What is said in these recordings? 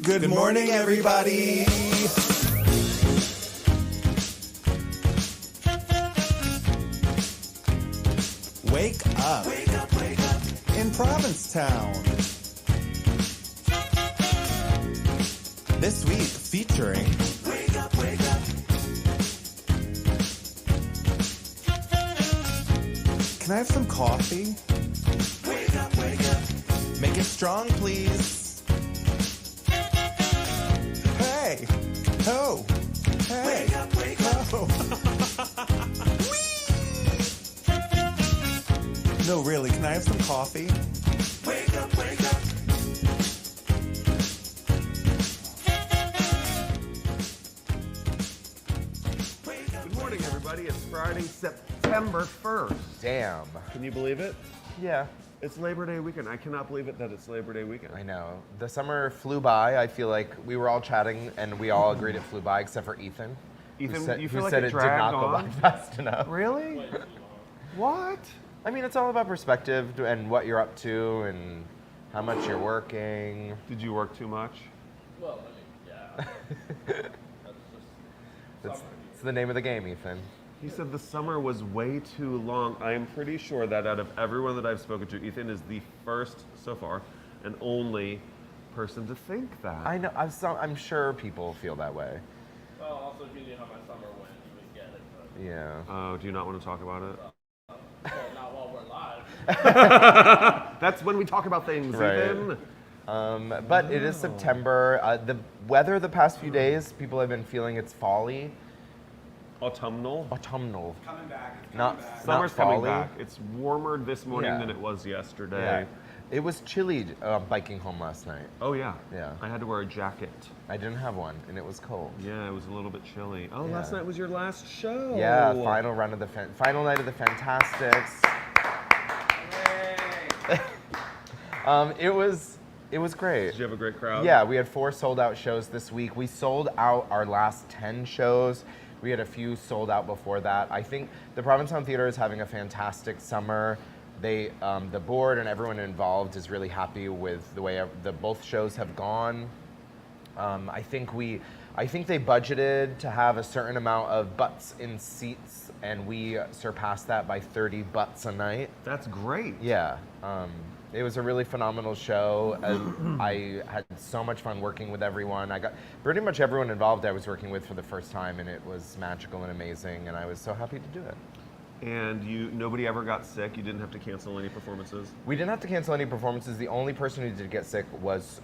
Good morning, everybody. Wake up. Wake up, wake up. In Provincetown. This week featuring Wake Up, Wake Up. Can I have some coffee? Wake up, wake up. Make it strong, please. Hey. Ho. Hey. Wake up, wake up. Ho. No, really, can I have some coffee? Wake up, wake up. Good morning, everybody. It's Friday, September 1st. Damn. Can you believe it? Yeah. It's Labor Day weekend. I cannot believe it that it's Labor Day weekend. I know. The summer flew by. I feel like we were all chatting and we all agreed it flew by except for Ethan. Ethan, you feel who like said it it did dragged not go by on? fast enough. Really? What? I mean, it's all about perspective and what you're up to and how much you're working. Did you work too much? Well, I mean, yeah. It's the name of the game, Ethan. He said the summer was way too long. I am pretty sure that out of everyone that I've spoken to, Ethan is the first so far and only person to think that. I know. I'm sure people feel that way. Well, also, if you knew how my summer went, you would get it. But, Yeah. Oh, do you not want to talk about it? well, not while we're live. That's when we talk about things, Right. Ethan. But it is September. The weather the past few days, people have been feeling it's fally. Autumnal. Autumnal. Coming back. Not Summer's not coming folly. back. It's warmer this morning Yeah. than it was Yeah. yesterday. It was chilly biking home last night. Oh, yeah. Yeah. I had to wear a jacket. I didn't have one, and it was cold. Yeah, it was a little bit chilly. Oh, Yeah. last night was your last show. Yeah, final night of the Fantastics. It was great. Did you have a great crowd? Yeah, we had 4 sold out shows this week. We sold out our last 10 shows. We had a few sold out before that. I think the Provincetown Theater is having a fantastic summer. They, the board and everyone involved is really happy with the way both shows have gone. I think they budgeted to have a certain amount of butts in seats, and we surpassed that by 30 butts a night. That's great. Yeah. It was a really phenomenal show. I had so much fun working with everyone. I got pretty much everyone involved I was working with for the first time, and it was magical and amazing, and I was so happy to do it. And nobody ever got sick? You didn't have to cancel any performances? We didn't have to cancel any performances. The only person who did get sick was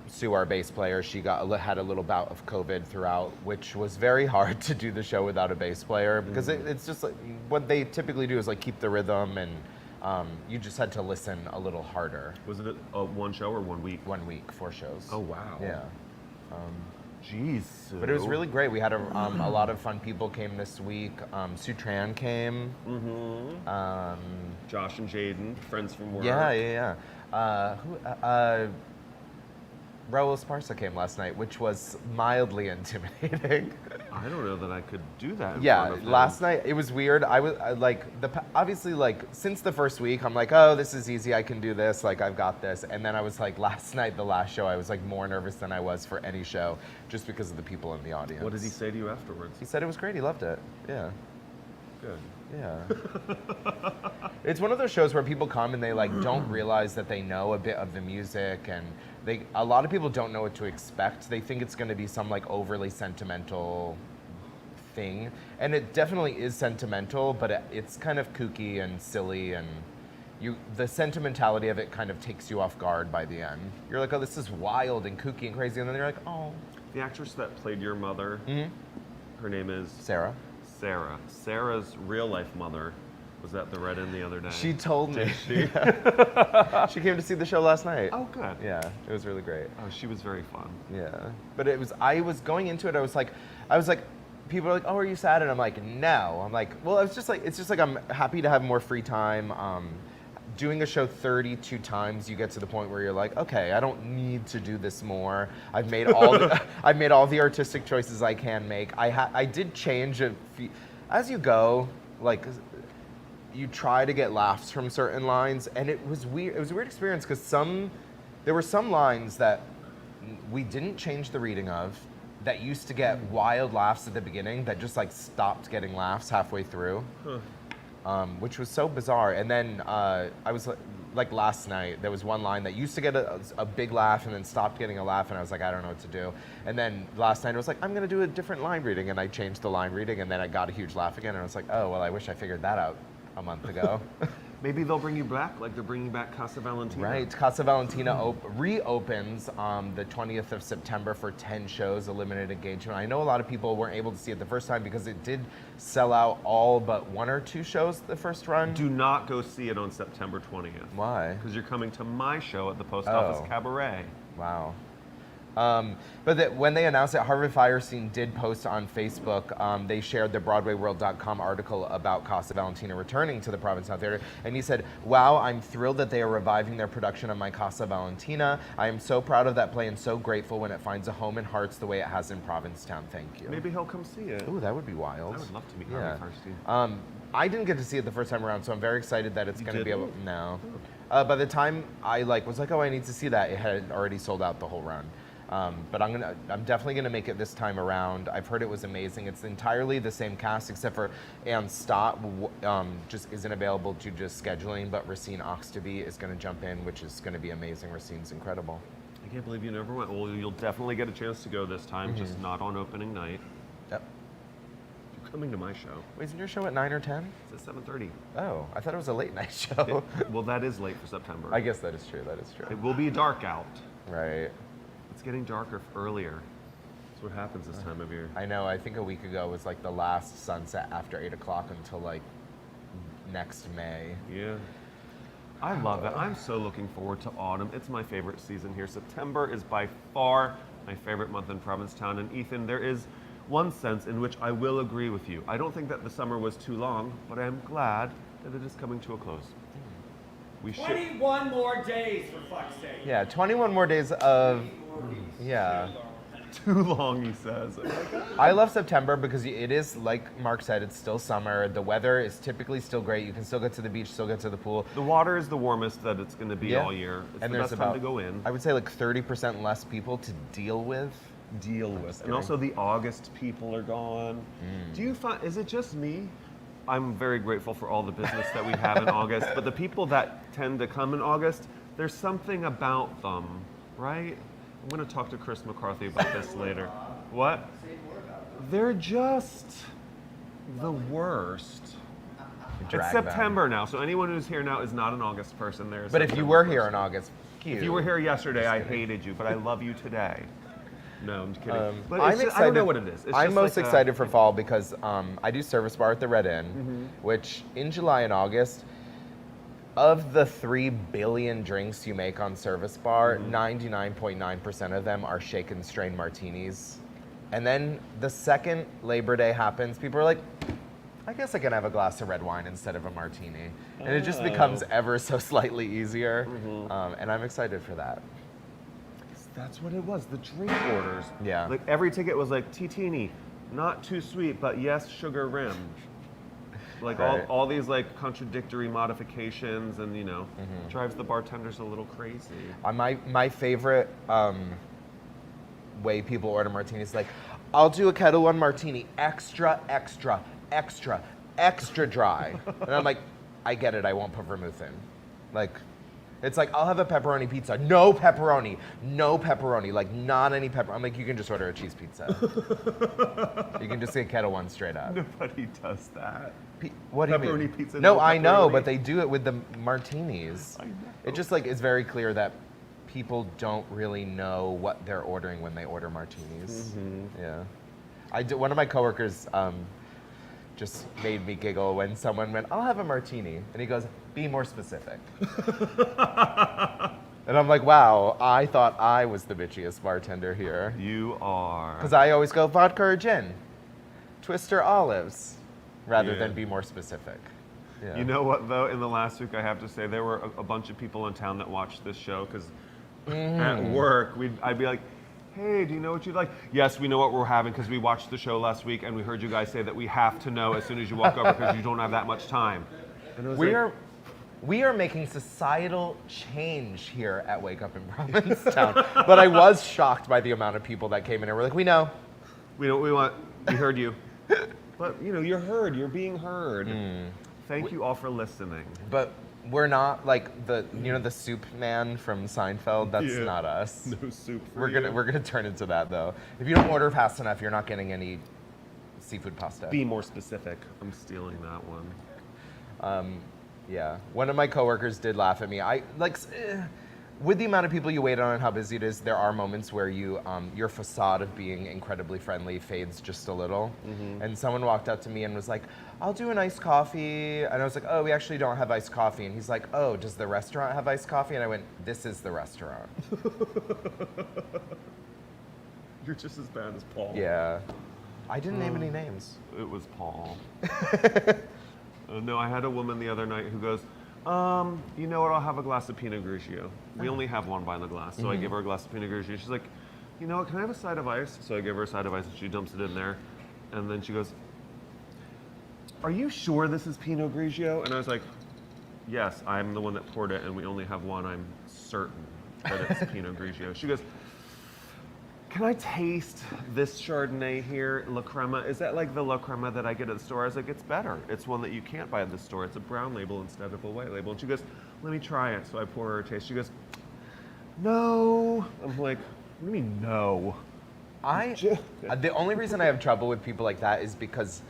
Sue, our bass player. She had a little bout of COVID throughout, which was very hard to do the show without a bass player, because it's just like, what they typically do is like keep the rhythm, and you just had to listen a little harder. Was it one show or 1 week? 1 week, 4 shows. Oh, wow. Yeah. Jeez, Sue. But it was really great. We had a lot of fun people came this week. Sue Tran came. Mm-hmm. Josh and Jaden, friends from work. Yeah. Raul Esparza came last night, which was mildly intimidating. I don't know that I could do that in front Yeah, of him. last night it was weird. Obviously since the first week, I'm like, oh, this is easy. I can do this. Like, I've got this. And then I was like, last night, the last show, I was like more nervous than I was for any show, just because of the people in the audience. What did he say to you afterwards? He said it was great. He loved it. Yeah. Good. Yeah. It's one of those shows where people come and they like don't realize that they know a bit of the music, and a lot of people don't know what to expect. They think it's going to be some like overly sentimental thing, and it definitely is sentimental, but it's kind of kooky and silly, and the sentimentality of it kind of takes you off guard by the end. You're like, oh, this is wild and kooky and crazy, and then you're like, oh. The actress that played your mother, her name is? Sarah. Sarah. Sarah's real life mother was at the Red Inn the other day. She told me. Did she? She came to see the show last night. Oh, good. Yeah, it was really great. Oh, she was very fun. Yeah, but I was going into it, I was like, people are like, oh, are you sad? And I'm like, no. I'm like, well, it's just like I'm happy to have more free time. Doing a show 32 times, you get to the point where you're like, okay, I don't need to do this more. I've made all the artistic choices I can make. I did change a few, as you go, like, you try to get laughs from certain lines, and it was weird. It was a weird experience because there were some lines that we didn't change the reading of, that used to get wild laughs at the beginning, that just like stopped getting laughs halfway through, which was so bizarre. And then I was like last night, there was one line that used to get a big laugh and then stopped getting a laugh, and I was like, I don't know what to do. And then last night I was like, I'm gonna do a different line reading, and I changed the line reading, and then I got a huge laugh again, and I was like, oh, well, I wish I figured that out a month ago. Maybe they'll bring you back, like they're bringing back Casa Valentina. Right, Casa Valentina reopens the 20th of September for 10 shows, a limited engagement. I know a lot of people weren't able to see it the first time because it did sell out all but 1 or 2 shows the first run. Do not go see it on September 20th. Why? Because you're coming to my show at the Post Office Cabaret. Wow. But when they announced it, Harvey Fierstein did post on Facebook. They shared the BroadwayWorld.com article about Casa Valentina returning to the Provincetown Theater, and he said, "Wow, I'm thrilled that they are reviving their production of my Casa Valentina. I am so proud of that play and so grateful when it finds a home in hearts the way it has in Provincetown. Thank you." Maybe he'll come see it. Ooh, that would be wild. I would love to meet Harvey Fierstein. I didn't get to see it the first time around, so I'm very excited that it's going to be able. No. By the time I was like, oh, I need to see that, it had already sold out the whole run. But I'm definitely gonna make it this time around. I've heard it was amazing. It's entirely the same cast except for Ann Stott just isn't available due to scheduling, but Racine Oxtoby is gonna jump in, which is gonna be amazing. Racine's incredible. I can't believe you never went. Well, you'll definitely get a chance to go this time, just not on opening night. Yep. You're coming to my show. Wait, isn't your show at 9 or 10? It's at 7:30. Oh, I thought it was a late night show. Well, that is late for September. I guess that is true, that is true. It will be dark out. Right. It's getting darker earlier. That's what happens this time of year. I know, I think a week ago was like the last sunset after 8 o'clock until like next May. Yeah. I love it. I'm so looking forward to autumn. It's my favorite season here. September is by far my favorite month in Provincetown. And Ethan, there is one sense in which I will agree with you. I don't think that the summer was too long, but I am glad that it is coming to a close. We 21 more days, for fuck's sake. Yeah, 21 more days of, yeah. Too long, he says. Oh my God. I love September because it is, like Mark said, it's still summer. The weather is typically still great. You can still get to the beach, still get to the pool. The water is the warmest that it's going to be all year. It's and the there's best about, time to go in. I would say like 30% less people to deal with. And also the August people are gone. Do you find, is it just me? I'm very grateful for all the business that we have in August, but the people that tend to come in August, there's something about them, right? I'm going to talk to Chris McCarthy about this later. What? They're just the worst. It's September now, so anyone who's here now is not an August person. But if you were here in August, if you were here yesterday, I hated you, but I love you today. No, I'm kidding. But I'm excited, excited. I don't know what it is. It's I'm just most like excited for fall because I do Service Bar at the Red Inn, which in July and August, of the 3 billion drinks you make on Service Bar, 99.9% of them are shaken strain martinis. And then the second Labor Day happens, people are like, I guess I can have a glass of red wine instead of a martini. And it just becomes ever so slightly easier. And I'm excited for that. That's what it was, the drink orders. Yeah. Like every ticket was like, Titini, not too sweet, but yes, sugar rimmed. Like all these like contradictory modifications and, you know, drives the bartenders a little crazy. My favorite way people order martinis is like, I'll do a Kettle One martini, extra, extra, extra, extra dry. And I'm like, I get it, I won't put vermouth in. Like, it's like, I'll have a pepperoni pizza. No pepperoni. No pepperoni. Like, not any pepper. I'm like, you can just order a cheese pizza. You can just get Kettle One straight up. Nobody does that. What do you mean? Pepperoni pizza. No, I know, but they do it with the martinis. I know. It just like is very clear that people don't really know what they're ordering when they order martinis. Yeah. One of my coworkers just made me giggle when someone went, I'll have a martini. And he goes, be more specific. And I'm like, wow, I thought I was the bitchiest bartender here. You are. Because I always go vodka or gin, Twister olives, rather than be more specific. Yeah. You know what, though? In the last week, I have to say, there were a bunch of people in town that watched this show because at work, I'd be like, hey, do you know what you'd like? Yes, we know what we're having because we watched the show last week and we heard you guys say that we have to know as soon as you walk over because you don't have that much time. And it was We are making societal change here at Wake Up in Provincetown. But I was shocked by the amount of people that came in and were like, we know. We know what we want. We heard you. But, you're heard. You're being heard. Thank you all for listening. But we're not like the soup man from Seinfeld. That's not us. No soup for We're gonna turn into that though. If you don't order fast enough, you're not getting any seafood pasta. Be more specific. I'm stealing that one. Yeah. One of my coworkers did laugh at me. With the amount of people you wait on and how busy it is, there are moments where your facade of being incredibly friendly fades just a little. And someone walked up to me and was like, I'll do an iced coffee. And I was like, oh, we actually don't have iced coffee. And he's like, oh, does the restaurant have iced coffee? And I went, this is the restaurant. You're just as bad as Paul. Yeah. I didn't name any names. It was Paul. No, I had a woman the other night who goes, you know what, I'll have a glass of Pinot Grigio. We only have one by the glass, so I give her a glass of Pinot Grigio. She's like, you know what, can I have a side of ice? So I give her a side of ice and she dumps it in there. And then she goes, are you sure this is Pinot Grigio? And I was like, yes, I'm the one that poured it and we only have one. I'm certain that it's Pinot Grigio. She goes, can I taste this Chardonnay here, La Crema? Is that like the La Crema that I get at the store? I was like, it's better. It's one that you can't buy at the store. It's a brown label instead of a white label. And she goes, let me try it. So I pour her a taste. She goes, no. I'm like, what do you mean no? The only reason I have trouble with people like that is because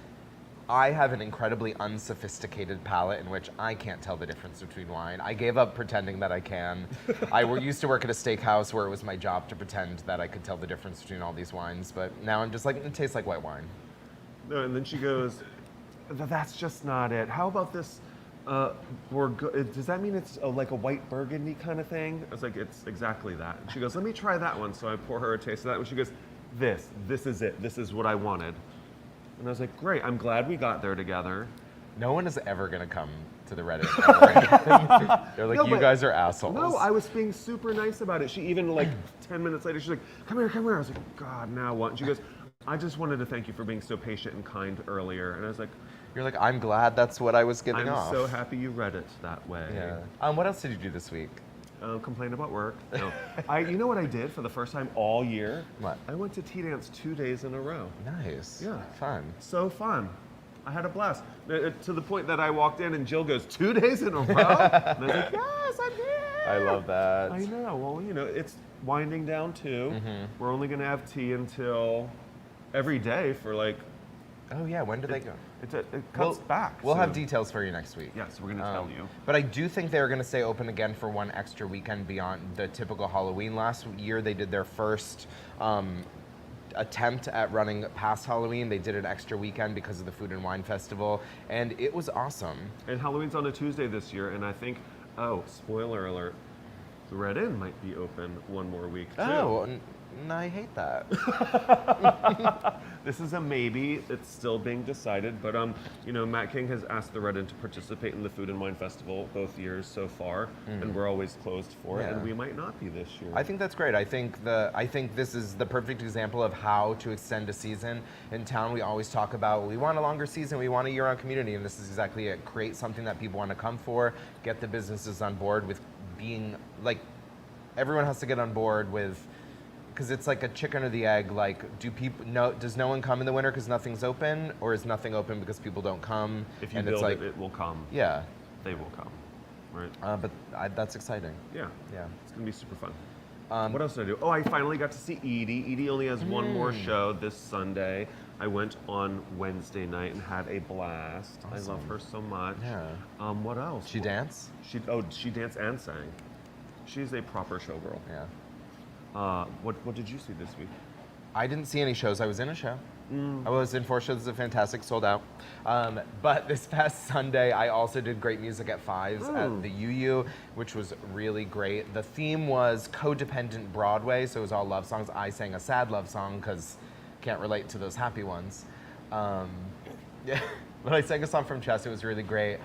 I have an incredibly unsophisticated palate in which I can't tell the difference between wine. I gave up pretending that I can. I used to work at a steakhouse where it was my job to pretend that I could tell the difference between all these wines, but now I'm just like, it tastes like white wine. No, and then she goes, that's just not it. How about this, does that mean it's like a white burgundy kind of thing? I was like, it's exactly that. And she goes, let me try that one. So I pour her a taste of that, and she goes, this is it. This is what I wanted. And I was like, great, I'm glad we got there together. No one is ever going to come to the Reddit ever. They're like, you guys are assholes. No, I was being super nice about it. She even, 10 minutes later, she's like, come here. I was like, God, now what? And she goes, I just wanted to thank you for being so patient and kind earlier. And I was like, you're like, I'm glad that's what I was giving off. I'm so happy you read it that way. Yeah. What else did you do this week? Complain about work. No. You know what I did for the first time all year? What? I went to tea dance 2 days in a row. Nice. Yeah. Fun. So fun. I had a blast. To the point that I walked in and Jill goes, 2 days in a row? And I was like, yes, I'm here. I love that. I know. Well, it's winding down too. We're only going to have tea until every day for oh yeah, when do they go? It cuts back. We'll have details for you next week. Yes, we're going to tell you. But I do think they're going to stay open again for one extra weekend beyond the typical Halloween. Last year they did their first attempt at running past Halloween. They did an extra weekend because of the Food and Wine Festival, and it was awesome. And Halloween's on a Tuesday this year, and I think, spoiler alert, the Red Inn might be open one more week too. Oh, I hate that. This is a maybe. It's still being decided, but Matt King has asked the Red Inn to participate in the Food and Wine Festival both years so far, and we're always closed for it, and we might not be this year. I think that's great. I think this is the perfect example of how to extend a season. In town, we always talk about, we want a longer season, we want a year-round community, and this is exactly it. Create something that people want to come for, get the businesses on board with being, everyone has to get on board with, because it's like a chicken or the egg. Does no one come in the winter because nothing's open, or is nothing open because people don't come? If you build it will come. Yeah. They will come, right? But that's exciting. Yeah. Yeah. It's going to be super fun. What else did I do? Oh, I finally got to see Edie. Edie only has one more show this Sunday. I went on Wednesday night and had a blast. Awesome. I love her so much. Yeah. What else? She dance? She danced and sang. She's a proper showgirl. Yeah. What did you see this week? I didn't see any shows. I was in a show. I was in 4 shows. It's a fantastic, sold out. But this past Sunday, I also did great music at Fives at the UU, which was really great. The theme was codependent Broadway, so it was all love songs. I sang a sad love song because can't relate to those happy ones. But I sang a song from Chess. It was really great.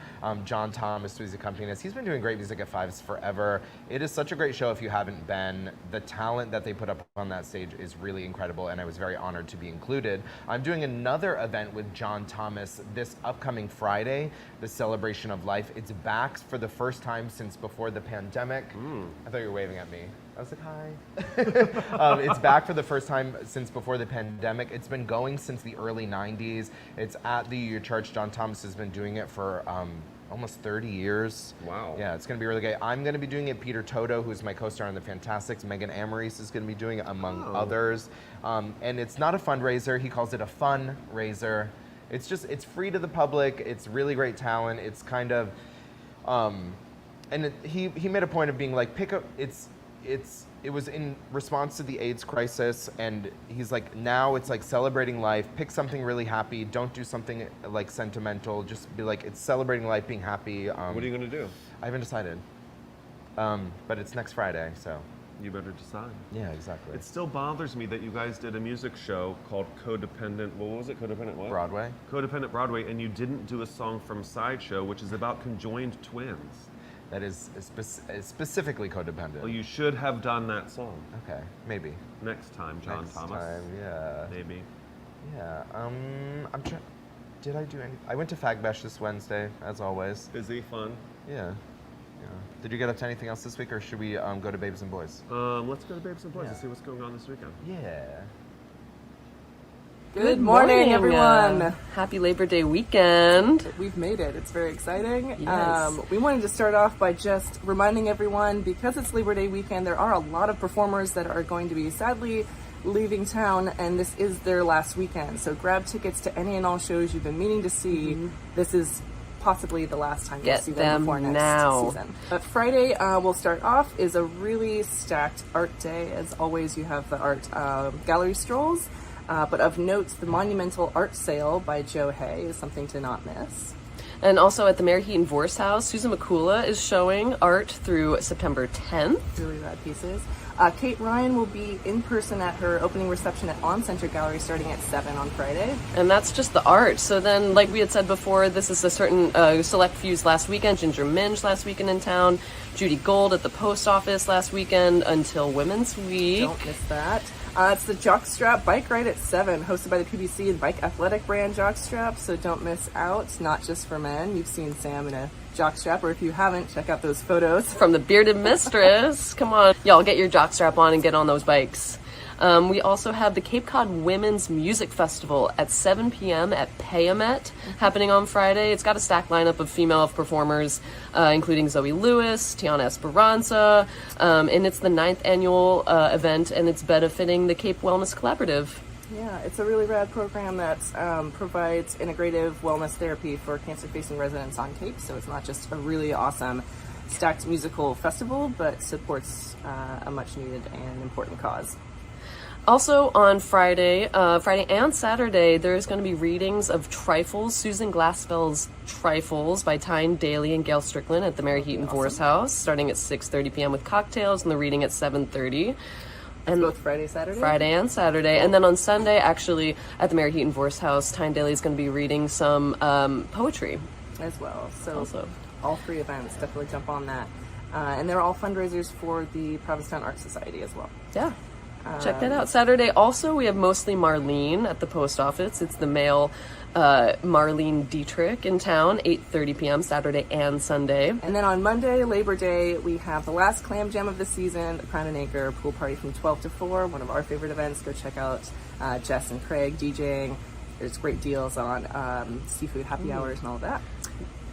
John Thomas was accompanying us. He's been doing great music at Fives forever. It is such a great show if you haven't been. The talent that they put up on that stage is really incredible, and I was very honored to be included. I'm doing another event with John Thomas this upcoming Friday, the Celebration of Life. It's back for the first time since before the pandemic. I thought you were waving at me. I was like, hi. It's back for the first time since before the pandemic. It's been going since the early 90s. It's at the Your Church. John Thomas has been doing it for almost 30 years. Wow. Yeah, it's going to be really great. I'm going to be doing it. Peter Toto, who's my co-star on The Fantastics, Megan Amaris is going to be doing it, among others. And it's not a fundraiser. He calls it a fundraiser. It's free to the public. It's really great talent. It's kind of, he made a point of being like, it was in response to the AIDS crisis, and he's like, now it's like celebrating life. Pick something really happy. Don't do something like sentimental. Just be like, it's celebrating life, being happy. What are you gonna do? I haven't decided. But it's next Friday, so. You better decide. Yeah, exactly. It still bothers me that you guys did a music show called Codependent, what was it? Codependent what? Broadway. Codependent Broadway, and you didn't do a song from Sideshow, which is about conjoined twins. That is specifically codependent. Well, you should have done that song. Okay, maybe. Next time, John Thomas. Next time, yeah. Maybe. Yeah, I'm trying, did I do any? I went to Fag Bash this Wednesday, as always. Busy, fun? Yeah. Did you get up to anything else this week, or should we go to Babes and Boys? Let's go to Babes and Boys and see what's going on this weekend. Yeah. Good morning, everyone. Happy Labor Day weekend. We've made it. It's very exciting. Yes. We wanted to start off by just reminding everyone, because it's Labor Day weekend, there are a lot of performers that are going to be sadly leaving town, and this is their last weekend. So grab tickets to any and all shows you've been meaning to see. This is possibly the last time you'll see them before next season. But Friday, we'll start off, is a really stacked art day. As always, you have the art gallery strolls. But of note, the monumental art sale by Joe Hay is something to not miss. And also at the Mary Heaton Vorse House, Souza McCoola is showing art through September 10th. Really rad pieces. Kate Ryan will be in person at her opening reception at On Center Gallery starting at 7 on Friday. And that's just the art. So then, like we had said before, this is a certain select fews last weekend. Ginger Minge last weekend in town. Judy Gold at the post office last weekend until Women's Week. Don't miss that. It's the Jockstrap Bike Ride at 7, hosted by the PBC and bike athletic brand Jockstrap, so don't miss out. It's not just for men. You've seen Sam in a jockstrap, or if you haven't, check out those photos. From the Bearded Mistress. Come on. Y'all, get your jockstrap on and get on those bikes. We also have the Cape Cod Women's Music Festival at 7 p.m. at Payamet, happening on Friday. It's got a stacked lineup of female performers, including Zoe Lewis, Tiana Esperanza, and it's the 9th annual event, and it's benefiting the Cape Wellness Collaborative. Yeah, it's a really rad program that provides integrative wellness therapy for cancer-facing residents on Cape, so it's not just a really awesome stacked musical festival, but supports a much-needed and important cause. Also on Friday and Saturday, there's going to be readings of Trifles, Susan Glaspell's Trifles by Tyne Daly and Gail Strickland at the Mary Heaton Vorse House, starting at 6:30 p.m. with cocktails, and the reading at 7:30. And both Friday, Saturday? Friday and Saturday. And then on Sunday, actually, at the Mary Heaton Vorse House, Tyne Daly is going to be reading some poetry. As well. So also, all three events, definitely jump on that. And they're all fundraisers for the Provincetown Art Society as well. Yeah. Check that out. Saturday also, we have Mostly Marlene at the post office. It's the male Marlene Dietrich in town, 8:30 p.m. Saturday and Sunday. And then on Monday, Labor Day, we have the last clam jam of the season, the Crown and Anchor pool party from 12 to 4, one of our favorite events. Go check out Jess and Craig DJing. There's great deals on seafood happy hours and all of that.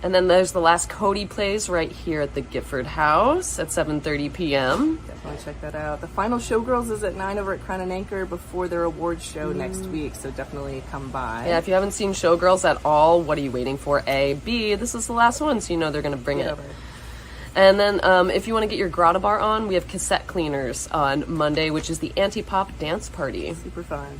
And then there's the last Cody Plays right here at the Gifford House at 7:30 p.m. Definitely check that out. The final Showgirls is at 9 over at Crown and Anchor before their awards show next week, so definitely come by. Yeah, if you haven't seen Showgirls at all, what are you waiting for? A. B, this is the last one, so you know they're going to bring it. Over. And then if you want to get your grotto bar on, we have Cassette Cleaners on Monday, which is the Anti-Pop Dance Party. Super fun.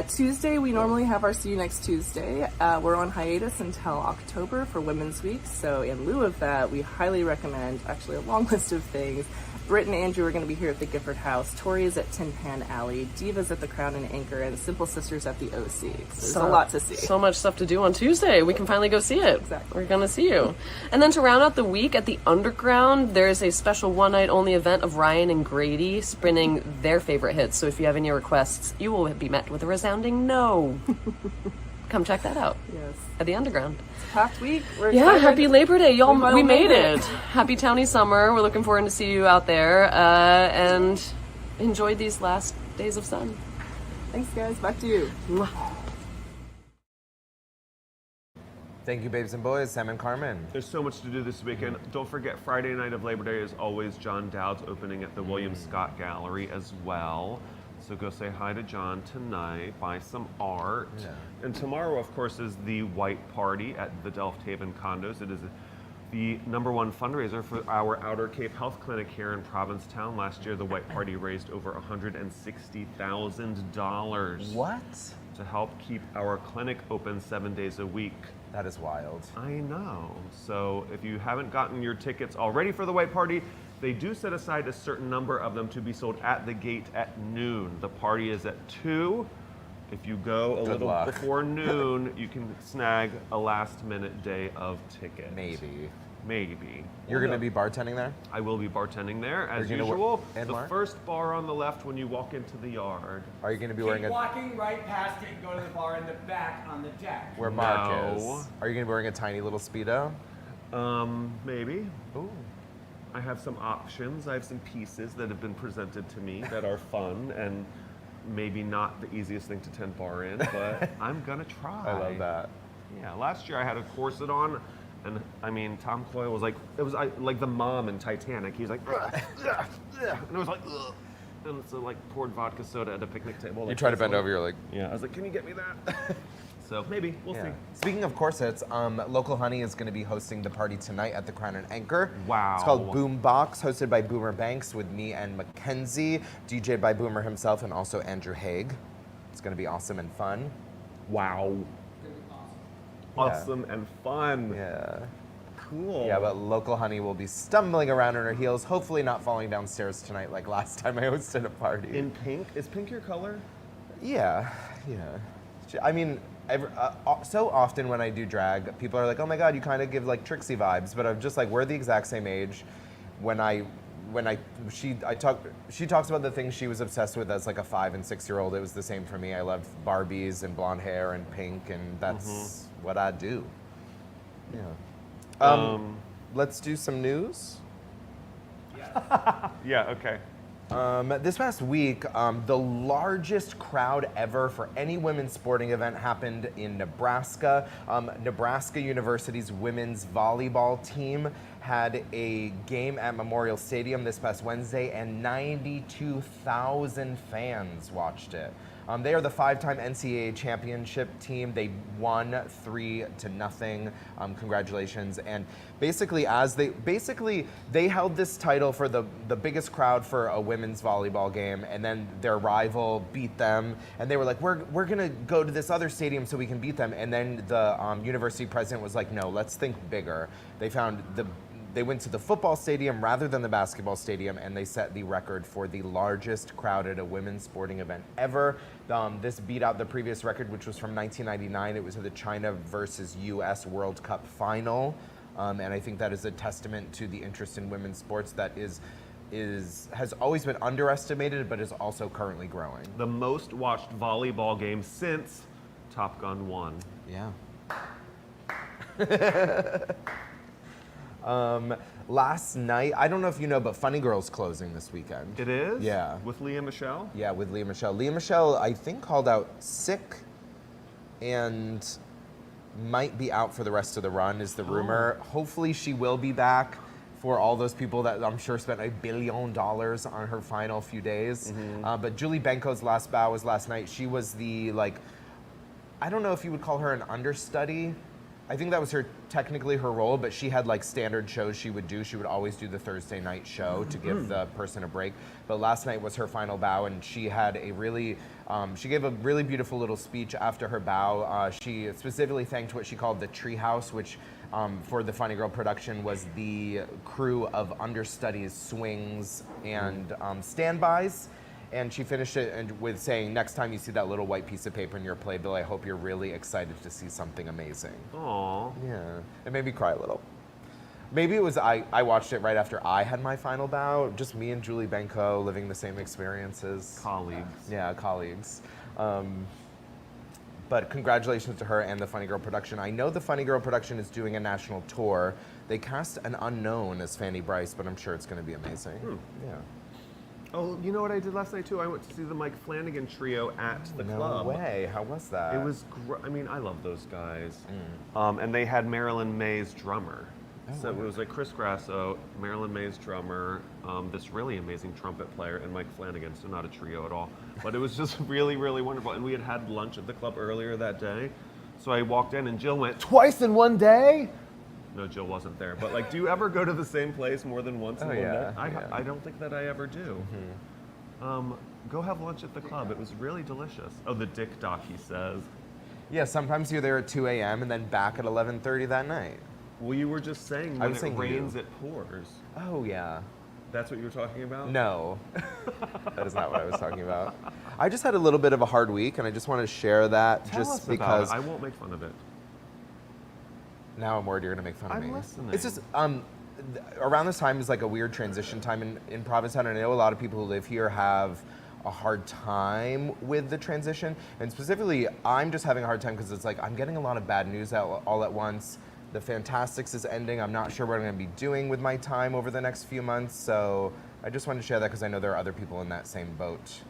Tuesday, we normally have our See You Next Tuesday. We're on hiatus until October for Women's Week, so in lieu of that, we highly recommend, actually a long list of things. Britt and Andrew are going to be here at the Gifford House, Tori is at Tin Pan Alley, Divas at the Crown and Anchor, and Simple Sisters at the OC. So there's a lot to see. So much stuff to do on Tuesday. We can finally go see it. Exactly. We're going to see you. And then to round out the week at the Underground, there's a special one-night only event of Ryan and Grady spinning their favorite hits. So if you have any requests, you will be met with a resounding no. Come check that out. Yes. At the Underground. Packed week. We're Yeah, excited. happy Labor Day, y'all. We made it. it. Happy Towny Summer. We're looking forward to see you out there. And enjoy these last days of sun. Thanks, guys. Back to you. Mwah. Thank you, babes and boys. Sam and Carmen. There's so much to do this weekend. Don't forget, Friday night of Labor Day is always John Dowd's opening at the William Scott Gallery as well. So go say hi to John tonight, buy some art. Yeah. And tomorrow, of course, is the White Party at the Delft Haven Condos. It is the #1 fundraiser for our Outer Cape Health Clinic here in Provincetown. Last year, the White Party raised over $160,000. What? To help keep our clinic open 7 days a week. That is wild. I know. So if you haven't gotten your tickets already for the White Party, they do set aside a certain number of them to be sold at the gate at noon. The party is at 2. If you go a Good little luck. before noon, you can snag a last-minute day of ticket. Maybe. Maybe. You're Well, going to no. be bartending there? I will be bartending there, as You're gonna usual. and The Mark? first bar on the left when you walk into the yard. Are you going to be Keep wearing a... walking right past it and go to the bar in the back on the deck. Where Mark No. is? Are you going to be wearing a tiny little Speedo? Maybe. Ooh. I have some options. I have some pieces that have been presented to me that are fun and maybe not the easiest thing to tend bar in, but I'm gonna try. I love that. Yeah, last year I had a corset on, and I mean, Tom Coyle was like, it was like the mom in Titanic. He was like, ugh, ugh, ugh, and it was like, ugh. And so like poured vodka soda at a picnic table. You like try to this bend one. over, you're like... Yeah, I was like, can you get me that? So maybe, we'll Yeah. see. Speaking of corsets, Local Honey is going to be hosting the party tonight at the Crown and Anchor. Wow. It's called Boombox, hosted by Boomer Banks with me and Mackenzie, DJed by Boomer himself and also Andrew Haig. It's going to be awesome and fun. Wow. Awesome and fun. Yeah. Cool. Yeah, but Local Honey will be stumbling around on her heels, hopefully not falling downstairs tonight like last time I hosted a party. In pink? Is pink your color? Yeah. I mean, so often when I do drag, people are like, "Oh my God, you kind of give like Trixie vibes," but I'm just like, we're the exact same age. She talks about the things she was obsessed with as like a 5 and 6 year old. It was the same for me. I loved Barbies and blonde hair and pink, and that's what I do. Yeah. Let's do some news. Yeah, okay. This past week, the largest crowd ever for any women's sporting event happened in Nebraska. Nebraska University's women's volleyball team had a game at Memorial Stadium this past Wednesday, and 92,000 fans watched it. They are the 5-time NCAA championship team. They won 3-0. Congratulations! And basically, they held this title for the biggest crowd for a women's volleyball game, and then their rival beat them, and they were like, "We're gonna go to this other stadium so we can beat them." And then the university president was like, "No, let's think bigger." They went to the football stadium rather than the basketball stadium, and they set the record for the largest crowd at a women's sporting event ever. This beat out the previous record, which was from 1999. It was the China versus U.S. World Cup final, and I think that is a testament to the interest in women's sports that has always been underestimated, but is also currently growing. The most watched volleyball game since Top Gun 1. Yeah. Last night, I don't know if you know, but Funny Girl's closing this weekend. It is? Yeah. With Leah Michelle? Yeah, with Leah Michelle. Leah Michelle, I think, called out sick and might be out for the rest of the run, is the rumor. Hopefully she will be back for all those people that I'm sure spent $1 billion on her final few days. But Julie Benko's last bow was last night. She was the, I don't know if you would call her an understudy, I think that was technically her role, but she had like standard shows she would do. She would always do the Thursday night show to give the person a break. But last night was her final bow, and she had a really, she gave a really beautiful little speech after her bow. She specifically thanked what she called the Treehouse, which for the Funny Girl production was the crew of understudies, swings, and standbys. And she finished it with saying, next time you see that little white piece of paper in your playbill, I hope you're really excited to see something amazing. Aww. Yeah, it made me cry a little. Maybe it was I watched it right after I had my final bow, just me and Julie Benko living the same experiences. Colleagues. Yeah, colleagues. But congratulations to her and the Funny Girl production. I know the Funny Girl production is doing a national tour. They cast an unknown as Fanny Bryce, but I'm sure it's going to be amazing. Yeah. Oh, you know what I did last night too? I went to see the Mike Flanagan trio at the club. No way. How was that? It was. I mean, I love those guys. And they had Marilyn May's drummer. So it was like Chris Grasso, Marilyn May's drummer, this really amazing trumpet player, and Mike Flanagan. So not a trio at all, but it was just really, really wonderful. And we had lunch at the club earlier that day. So I walked in, and Jill went, "Twice in one day?" No, Jill wasn't there. But like, do you ever go to the same place more than once in one day? I don't think that I ever do. Go have lunch at the club. It was really delicious. Oh, the Dick Doc, he says. Yeah, sometimes you're there at 2 a.m. and then back at 11:30 that night. Well, you were just saying when it rains, it pours. Oh, yeah. That's what you were talking about? No, that is not what I was talking about. I just had a little bit of a hard week, and I just wanted to share that Tell us because about it. I won't make fun of it. Now I'm worried you're going to make fun of me. I'm listening. It's just, around this time is like a weird transition time in Provincetown, and I know a lot of people who live here have a hard time with the transition, and specifically, I'm just having a hard time because it's like I'm getting a lot of bad news all at once. The Fantastics is ending. I'm not sure what I'm going to be doing with my time over the next few months, so I just wanted to share that because I know there are other people in that same boat.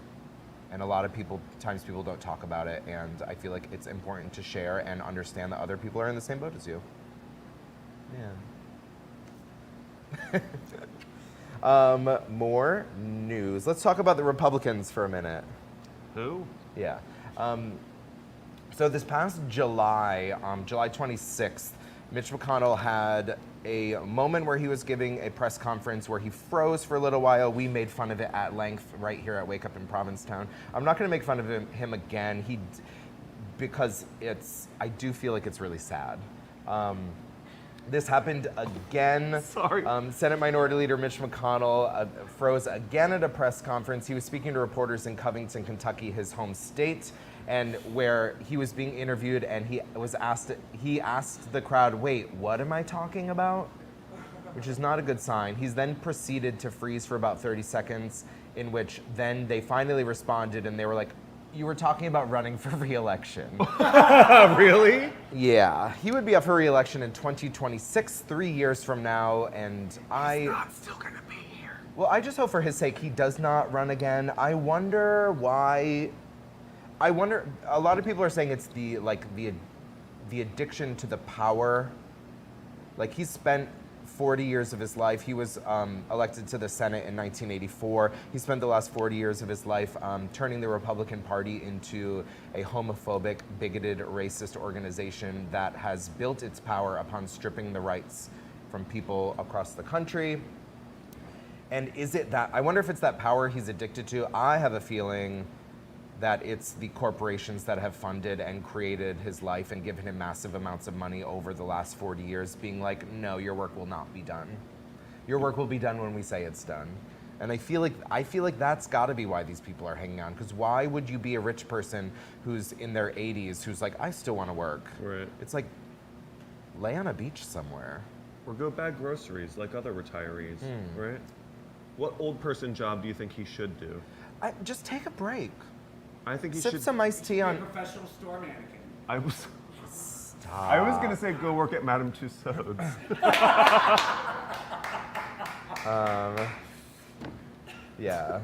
And a lot of times people don't talk about it, and I feel like it's important to share and understand that other people are in the same boat as you. Yeah. More news. Let's talk about the Republicans for a minute. Who? Yeah. So this past July, July 26th, Mitch McConnell had a moment where he was giving a press conference where he froze for a little while. We made fun of it at length right here at Wake Up in Provincetown. I'm not going to make fun of him again because I do feel like it's really sad. This happened again. Sorry. Senate Minority Leader Mitch McConnell froze again at a press conference. He was speaking to reporters in Covington, Kentucky, his home state, and where he was being interviewed, and he asked the crowd, "Wait, what am I talking about?" Which is not a good sign. He's then proceeded to freeze for about 30 seconds, in which then they finally responded, and they were like, "You were talking about running for re-election." Really? Yeah, he would be up for re-election in 2026, 3 years from now, and He's not still gonna be here. Well, I just hope for his sake he does not run again. I wonder why. A lot of people are saying it's the addiction to the power. Like, he spent 40 years of his life. He was elected to the Senate in 1984. He spent the last 40 years of his life turning the Republican Party into a homophobic, bigoted, racist organization that has built its power upon stripping the rights from people across the country. And I wonder if it's that power he's addicted to. I have a feeling that it's the corporations that have funded and created his life and given him massive amounts of money over the last 40 years, being like, "No, your work will not be done. Your work will be done when we say it's done." And I feel like that's got to be why these people are hanging on. Because why would you be a rich person who's in their 80s who's like, "I still want to work"? Right. It's like, lay on a beach somewhere. Or go bag groceries like other retirees, right? What old person job do you think he should do? Just take a break. I think he Sip should. some iced tea Be a on. professional store mannequin. I was Stop. gonna say go work at Madame Tussauds. Yeah.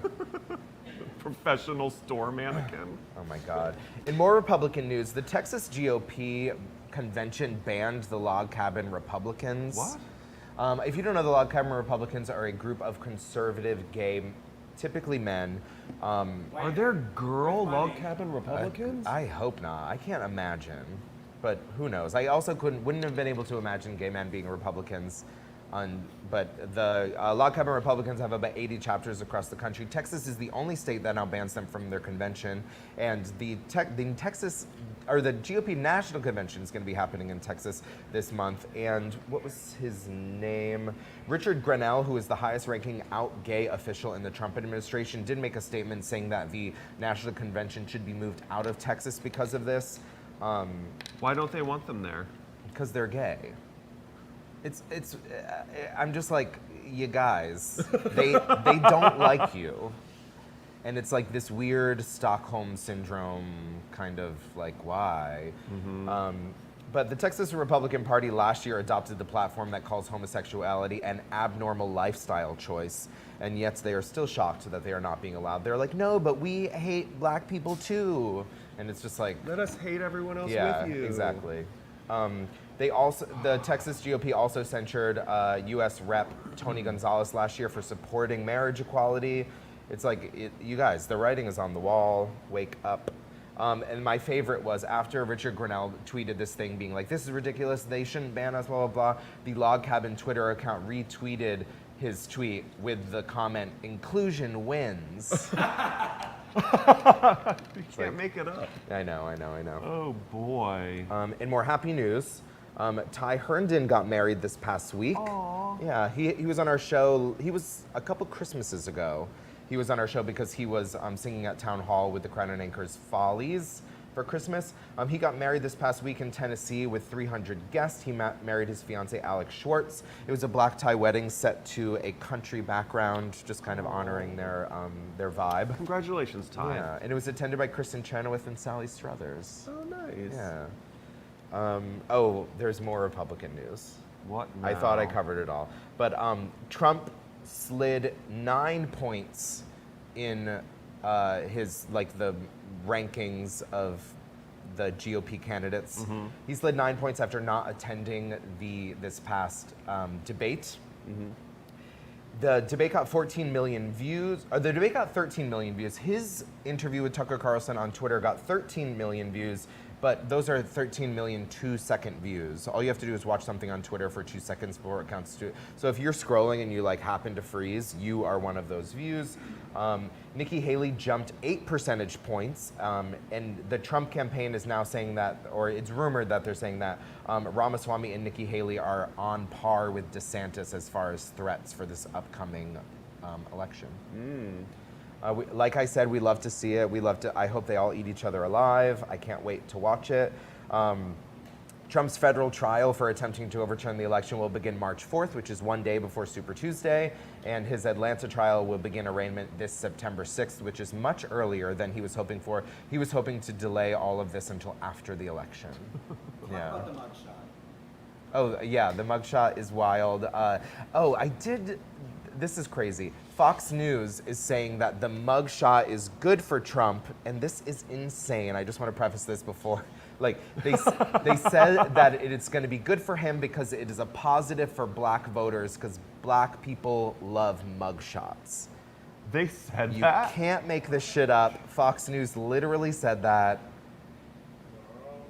Professional store mannequin. Oh my God. In more Republican news, the Texas GOP convention banned the Log Cabin Republicans. What? If you don't know, the Log Cabin Republicans are a group of conservative gay, typically men. Are there girl log cabin Republicans? I hope not. I can't imagine. but who knows? I also wouldn't have been able to imagine gay men being Republicans. But the log cabin Republicans have about 80 chapters across the country. Texas is the only state that now bans them from their convention, and the GOP National Convention is going to be happening in Texas this month. And what was his name? Richard Grenell, who is the highest-ranking out-gay official in the Trump administration, did make a statement saying that the National Convention should be moved out of Texas because of this. Why don't they want them there? Because they're gay. I'm just like, you guys, they don't like you. And it's like this weird Stockholm syndrome kind of like, why? But the Texas Republican Party last year adopted the platform that calls homosexuality an abnormal lifestyle choice. And yet they are still shocked that they are not being allowed. They're like, no, but we hate black people too. And it's just like, let us hate everyone else yeah, with you. Exactly. The Texas GOP also censured U.S. Rep. Tony Gonzalez last year for supporting marriage equality. It's like, you guys, the writing is on the wall. Wake up. And my favorite was after Richard Grenell tweeted this thing being like, this is ridiculous, they shouldn't ban us, blah, blah, blah. The Log Cabin Twitter account retweeted his tweet with the comment, inclusion wins. You can't make it up. I know. Oh, boy. In more happy news, Ty Herndon got married this past week. Aww. Yeah, he was on our show. He was a couple Christmases ago. He was on our show because he was singing at Town Hall with the Crown and Anchor's Follies for Christmas. He got married this past week in Tennessee with 300 guests. He married his fiancee, Alex Schwartz. It was a black tie wedding set to a country background, just kind of honoring their vibe. Congratulations, Ty. Yeah, and it was attended by Kristen Chenoweth and Sally Struthers. Oh, nice. Yeah. There's more Republican news. What now? I thought I covered it all. But Trump slid 9 points in his, like, the rankings of the GOP candidates. He slid 9 points after not attending this past debate. The debate got 14 million views. The debate got 13 million views. His interview with Tucker Carlson on Twitter got 13 million views, but those are 13 million 2-second views. All you have to do is watch something on Twitter for 2 seconds before it counts to. So if you're scrolling and you like happen to freeze, you are one of those views. Nikki Haley jumped 8 percentage points, and the Trump campaign is now saying that, or it's rumored that they're saying that Ramaswamy and Nikki Haley are on par with DeSantis as far as threats for this upcoming election. Like I said, we love to see it. I hope they all eat each other alive. I can't wait to watch it. Trump's federal trial for attempting to overturn the election will begin March 4th, which is one day before Super Tuesday, and his Atlanta trial will begin arraignment this September 6th, which is much earlier than he was hoping for. He was hoping to delay all of this until after the election. Yeah. How about the mugshot? Oh, yeah, the mugshot is wild. This is crazy. Fox News is saying that the mugshot is good for Trump, and this is insane. I just want to preface this before. Like, they said that it's going to be good for him because it is a positive for black voters because black people love mugshots. They said You that? can't make this shit up. Fox News literally said that.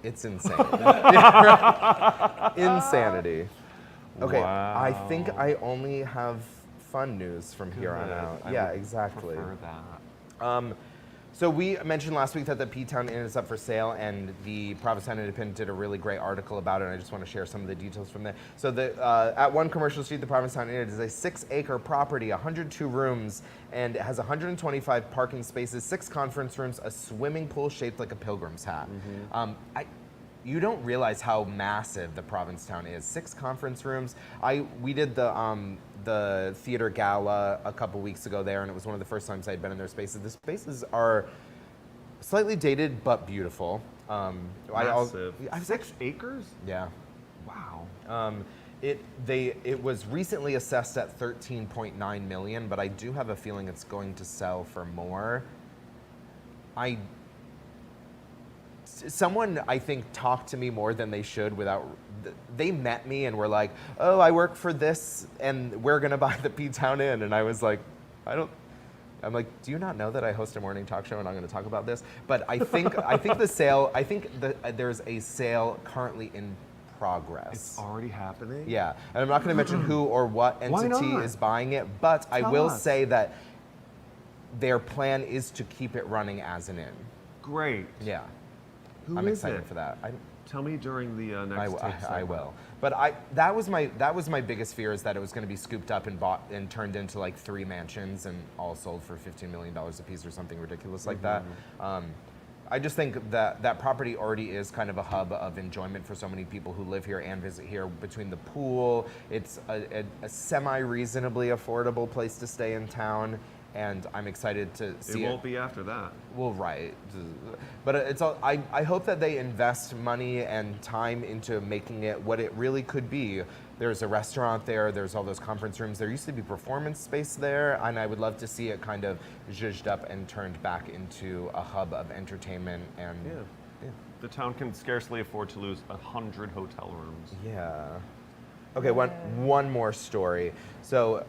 It's insane. Insanity. Okay, Wow. I think I only have fun news from here on out. I Yeah, would exactly. prefer that. So we mentioned last week that the P-Town Inn is up for sale, and the Provincetown Independent did a really great article about it, and I just want to share some of the details from there. So at One Commercial Street, the Provincetown Inn is a 6-acre property, 102 rooms, and it has 125 parking spaces, 6 conference rooms, a swimming pool shaped like a pilgrim's hat. You don't realize how massive the Provincetown is. 6 conference rooms. We did the theater gala a couple weeks ago there, and it was one of the first times I'd been in their spaces. The spaces are slightly dated but beautiful. Massive. 6 acres? Yeah. Wow. It was recently assessed at $13.9 million, but I do have a feeling it's going to sell for more. Someone, I think, talked to me more than they should without. They met me and were like, "Oh, I work for this, and we're gonna buy the P-Town Inn," and I was like, I'm like, do you not know that I host a morning talk show and I'm going to talk about this? But I think there's a sale currently in progress. It's already happening? Yeah, and I'm not going to mention who or what entity is buying it, but I will say that their plan is to keep it running as an inn. Great. Yeah. Who I'm is excited it? for that. Tell me during the next tape I will. But that was my biggest fear, is that it was going to be scooped up and bought and turned into like 3 mansions and all sold for $15 million a piece or something ridiculous like that. I just think that property already is kind of a hub of enjoyment for so many people who live here and visit here. Between the pool, it's a semi-reasonably affordable place to stay in town. And I'm excited to see it. It won't be after that. Well, right. But it's all, I hope that they invest money and time into making it what it really could be. There's a restaurant there, there's all those conference rooms. There used to be performance space there, and I would love to see it kind of zhuzhed up and turned back into a hub of entertainment. And The town can scarcely afford to lose 100 hotel rooms. Yeah. Okay, one more story. So,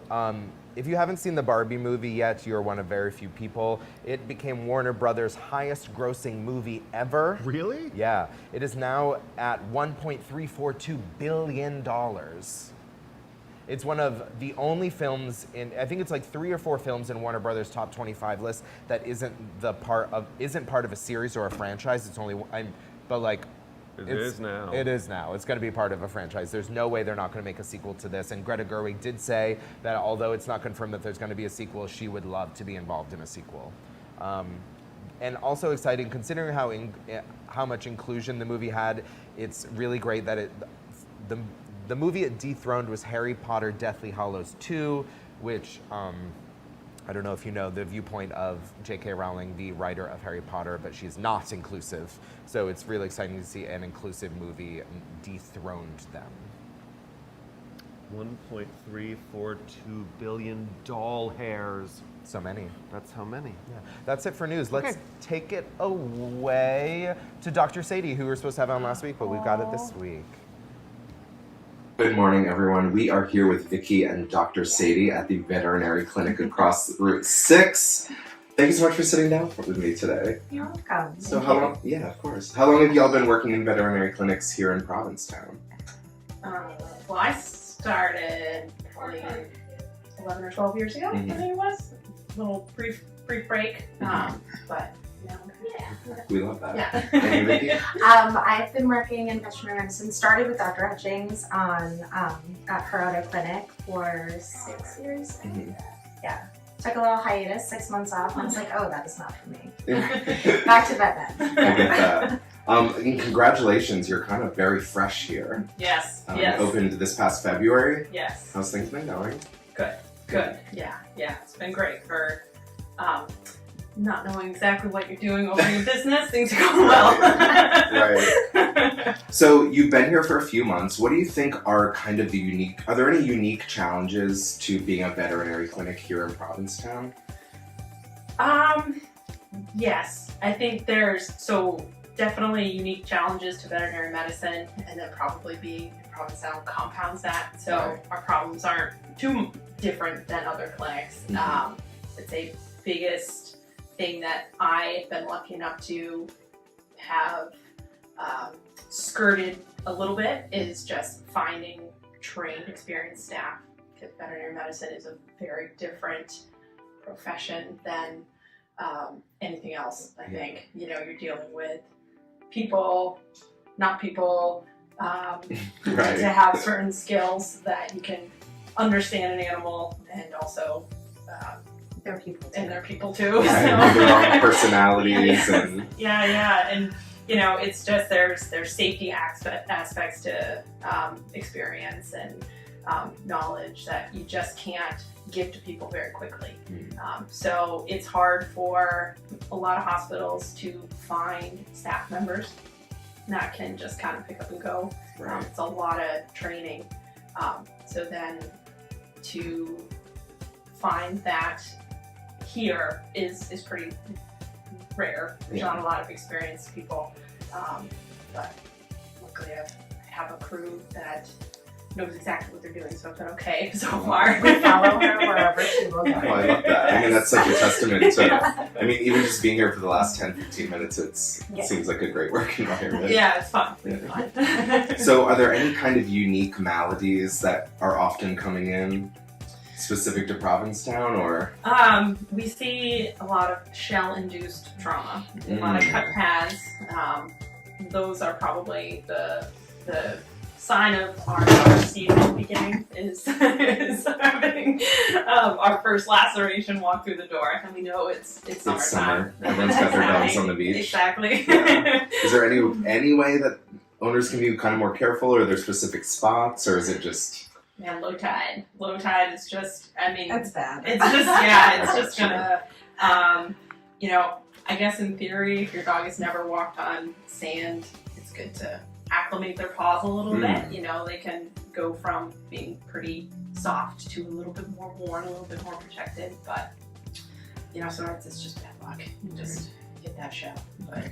if you haven't seen the Barbie movie yet, you're one of very few people. It became Warner Brothers' highest grossing movie ever. Really? Yeah. It is now at $1.342 billion. It's one of the only films I think it's like 3 or 4 films in Warner Brothers' top 25 list that isn't part of a series or a franchise. It's only, It is now. It is now. It's going to be part of a franchise. There's no way they're not going to make a sequel to this. And Greta Gerwig did say that although it's not confirmed that there's going to be a sequel, she would love to be involved in a sequel. And also exciting, considering how much inclusion the movie had. It's really great that the movie it dethroned was Harry Potter: Deathly Hallows 2, which I don't know if you know the viewpoint of J.K. Rowling, the writer of Harry Potter, but she's not inclusive. So it's really exciting to see an inclusive movie dethroned them. 1.342 billion doll hairs. So many. That's how many. Yeah. That's it for news. Let's take it away to Dr. Sadie, who we were supposed to have on last week, but we've got it this week. Good morning, everyone. We are here with Vicky and Dr. Sadie at the veterinary clinic across Route 6. Thank you so much for sitting down with me today. You're welcome. So how long? Yeah, of course. How long have y'all been working in veterinary clinics here in Provincetown? Well, I started probably 11 or 12 years ago, I think it was. A little brief break, but no. We love that. Yeah. And you, Vicky? I've been working in veterinary medicine, started with Dr. Hutchings at her other clinic for 6 years. Yeah. Took a little hiatus, 6 months off. I was like, oh, that is not for me. Back to vet then. I get that. And congratulations, you're kind of very fresh here. Yes. Opened this past February. Yes. How's things been going? Good. Yeah. It's been great for not knowing exactly what you're doing over your business. Things are going well. Right. So you've been here for a few months. What do you think are kind of are there any unique challenges to being a veterinary clinic here in Provincetown? Yes. I think there's definitely unique challenges to veterinary medicine, and then probably being in Provincetown compounds that. So our problems aren't too different than other clinics. I'd say biggest thing that I've been lucky enough to have skirted a little bit is just finding trained, experienced staff. Because veterinary medicine is a very different profession than anything else. I think you're dealing with people, not people. Right. To have certain skills that you can understand an animal and also they're people too. And they're people too. And their own personalities and and it's just there's safety aspects to experience and knowledge that you just can't give to people very quickly. So it's hard for a lot of hospitals to find staff members that can just kind of pick up and go. Right. It's a lot of training. So then to find that here is pretty rare. There's not a lot of experienced people. But luckily I have a crew that knows exactly what they're doing, so it's been okay so far. We follow her wherever she will go. Oh, I love that. I mean, that's such a testament to, I mean, even just being here for the last 10, 15 minutes, it seems like a great work environment. Yeah, it's fun. Yeah. So are there any kind of unique maladies that are often coming in specific to Provincetown, or? We see a lot of shell-induced trauma, a lot of cut pads. Those are probably the sign of our season beginning is having our first laceration walk through the door, and we know it's summertime. It's summer. Everyone's got their dogs on the beach. Exactly. Yeah. Is there any way that owners can be kind of more careful, or are there specific spots, or is it just? Man, low tide. Low tide is just, I mean, That's bad. It's just, yeah, it's just gonna, you know, I guess in theory, if your dog has never walked on sand, it's good to acclimate their paws a little bit. You know, they can go from being pretty soft to a little bit more worn, a little bit more protected, but, you know, sometimes it's just bad luck. You just hit that shell, but.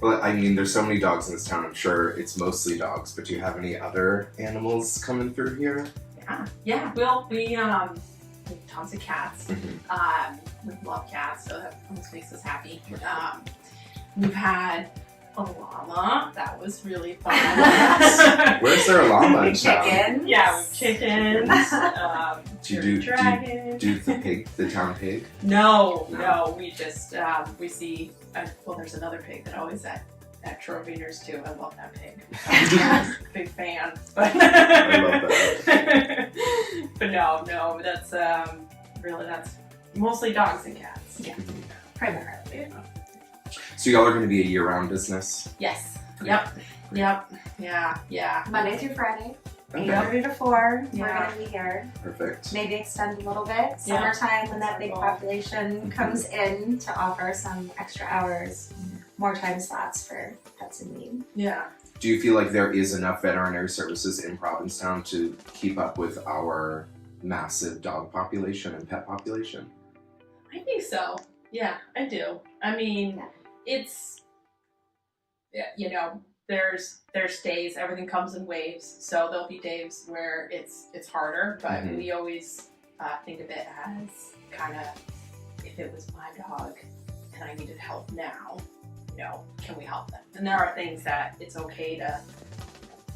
Well, I mean, there's so many dogs in this town. I'm sure it's mostly dogs, but do you have any other animals coming through here? Yeah. Well, we have tons of cats. We love cats, so that always makes us happy. We've had a llama. That was really fun. Where's there a llama in town? Chickens. Yeah, with chickens. Do you dragons. do the pig, the town pig? No. We just we see. Well, there's another pig that always at Troviners too. I love that pig. Big fan. But I love that. But no, that's really that's mostly dogs and cats. Yeah, primarily. So y'all are going to be a year-round business? Yes. Yep. Yeah. Monday through Friday. Okay. 8:30 to 4. Yeah. We're gonna be here. Perfect. Maybe extend a little bit. Summertime when that big population comes in to offer some extra hours, more time slots for pets in need. Yeah. Do you feel like there is enough veterinary services in Provincetown to keep up with our massive dog population and pet population? I think so. Yeah, I do. I mean, it's, you know, there's days, everything comes in waves, so there'll be days where it's harder, but we always think of it as kind of, if it was my dog and I needed help now, you know, can we help them? And there are things that it's okay to,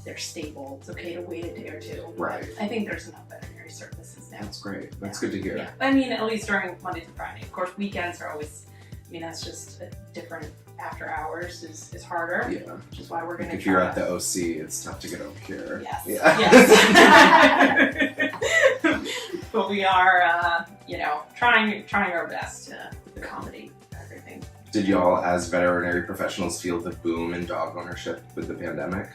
they're stable, it's okay to wait a day or two. Right. I think there's enough veterinary services now. That's great. That's good to hear. Yeah. I mean, at least during Monday through Friday. Of course, weekends are always, I mean, that's just a different, after hours is harder. Yeah. Which is why we're going to If you're at the OC, it's tough to get over here. Yes. Yeah. Yes. But we are, you know, trying our best to accommodate everything. Did y'all, as veterinary professionals, feel the boom in dog ownership with the pandemic?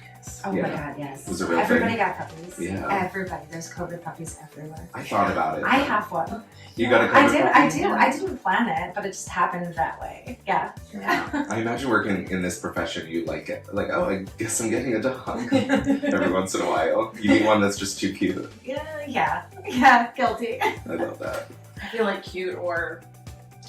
Oh my God, yes. Was it a real Everybody thing? got puppies. Yeah. Everybody. There's COVID puppies everywhere. I thought about it. I have one. You got a I COVID do. puppy? I do. I didn't plan it, but it just happened that way. Yeah. I imagine working in this profession, you oh, I guess I'm getting a dog every once in a while. You need one that's just too cute. Yeah. Guilty. I love that. I feel like cute or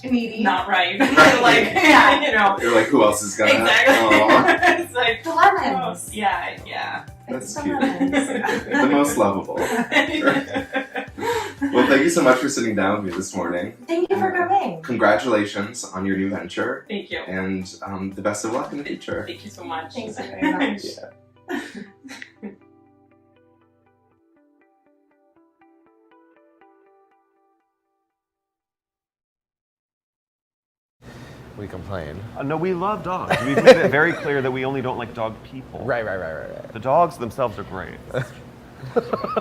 Needy. not right. Right. Like, Yeah. you know. You're like, who else is gonna? Exactly. Aw, It's like, The lemons. oh, yeah. that's It's the cute. lemons. The most lovable. Well, thank you so much for sitting down with me this morning. Thank you for coming. Congratulations on your new venture. Thank you. And the best of luck in the future. Thank you so much. Thanks so very much. Yeah. We complain. No, we love dogs. We've made it very clear that we only don't like dog people. Right. The dogs themselves are great.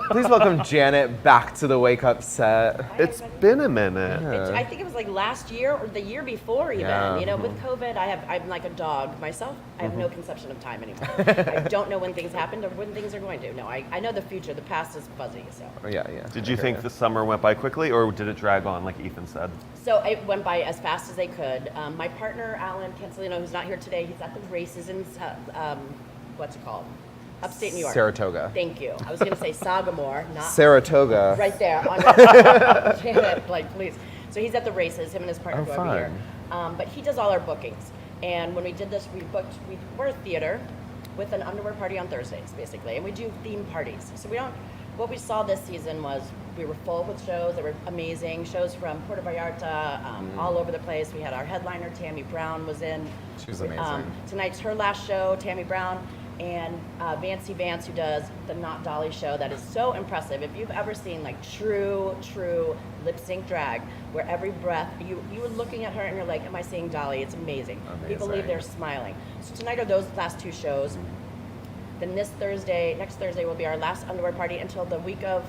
Please welcome Janet back to the Wake Up set. It's been a minute. I think it was like last year or the year before even. Yeah. You know, with COVID, I'm like a dog myself. I have no conception of time anymore. I don't know when things happened or when things are going to. No, I know the future. The past is fuzzy. So. Yeah. Did you think the summer went by quickly, or did it drag on, like Ethan said? So it went by as fast as they could. My partner, Alan Cancelino, who's not here today, he's at the races in, what's it called? Upstate New York. Saratoga. Thank you. I was going to say Sagamore, not Saratoga. right there. Janet, like, please. So he's at the races, him and his partner go over here. But he does all our bookings. And when we did this, we're a theater with an underwear party on Thursdays, basically. And we do theme parties. So we don't what we saw this season was we were full with shows that were amazing. Shows from Puerto Vallarta, all over the place. We had our headliner, Tammy Brown, was in. She was amazing. Tonight's her last show, Tammy Brown, and Vancy Vance, who does the Not Dolly show. That is so impressive. If you've ever seen like true lip sync drag, where every breath, you were looking at her and you're like, am I seeing Dolly? It's amazing. People leave there smiling. So tonight are those last 2 shows. Then next Thursday will be our last underwear party until the week of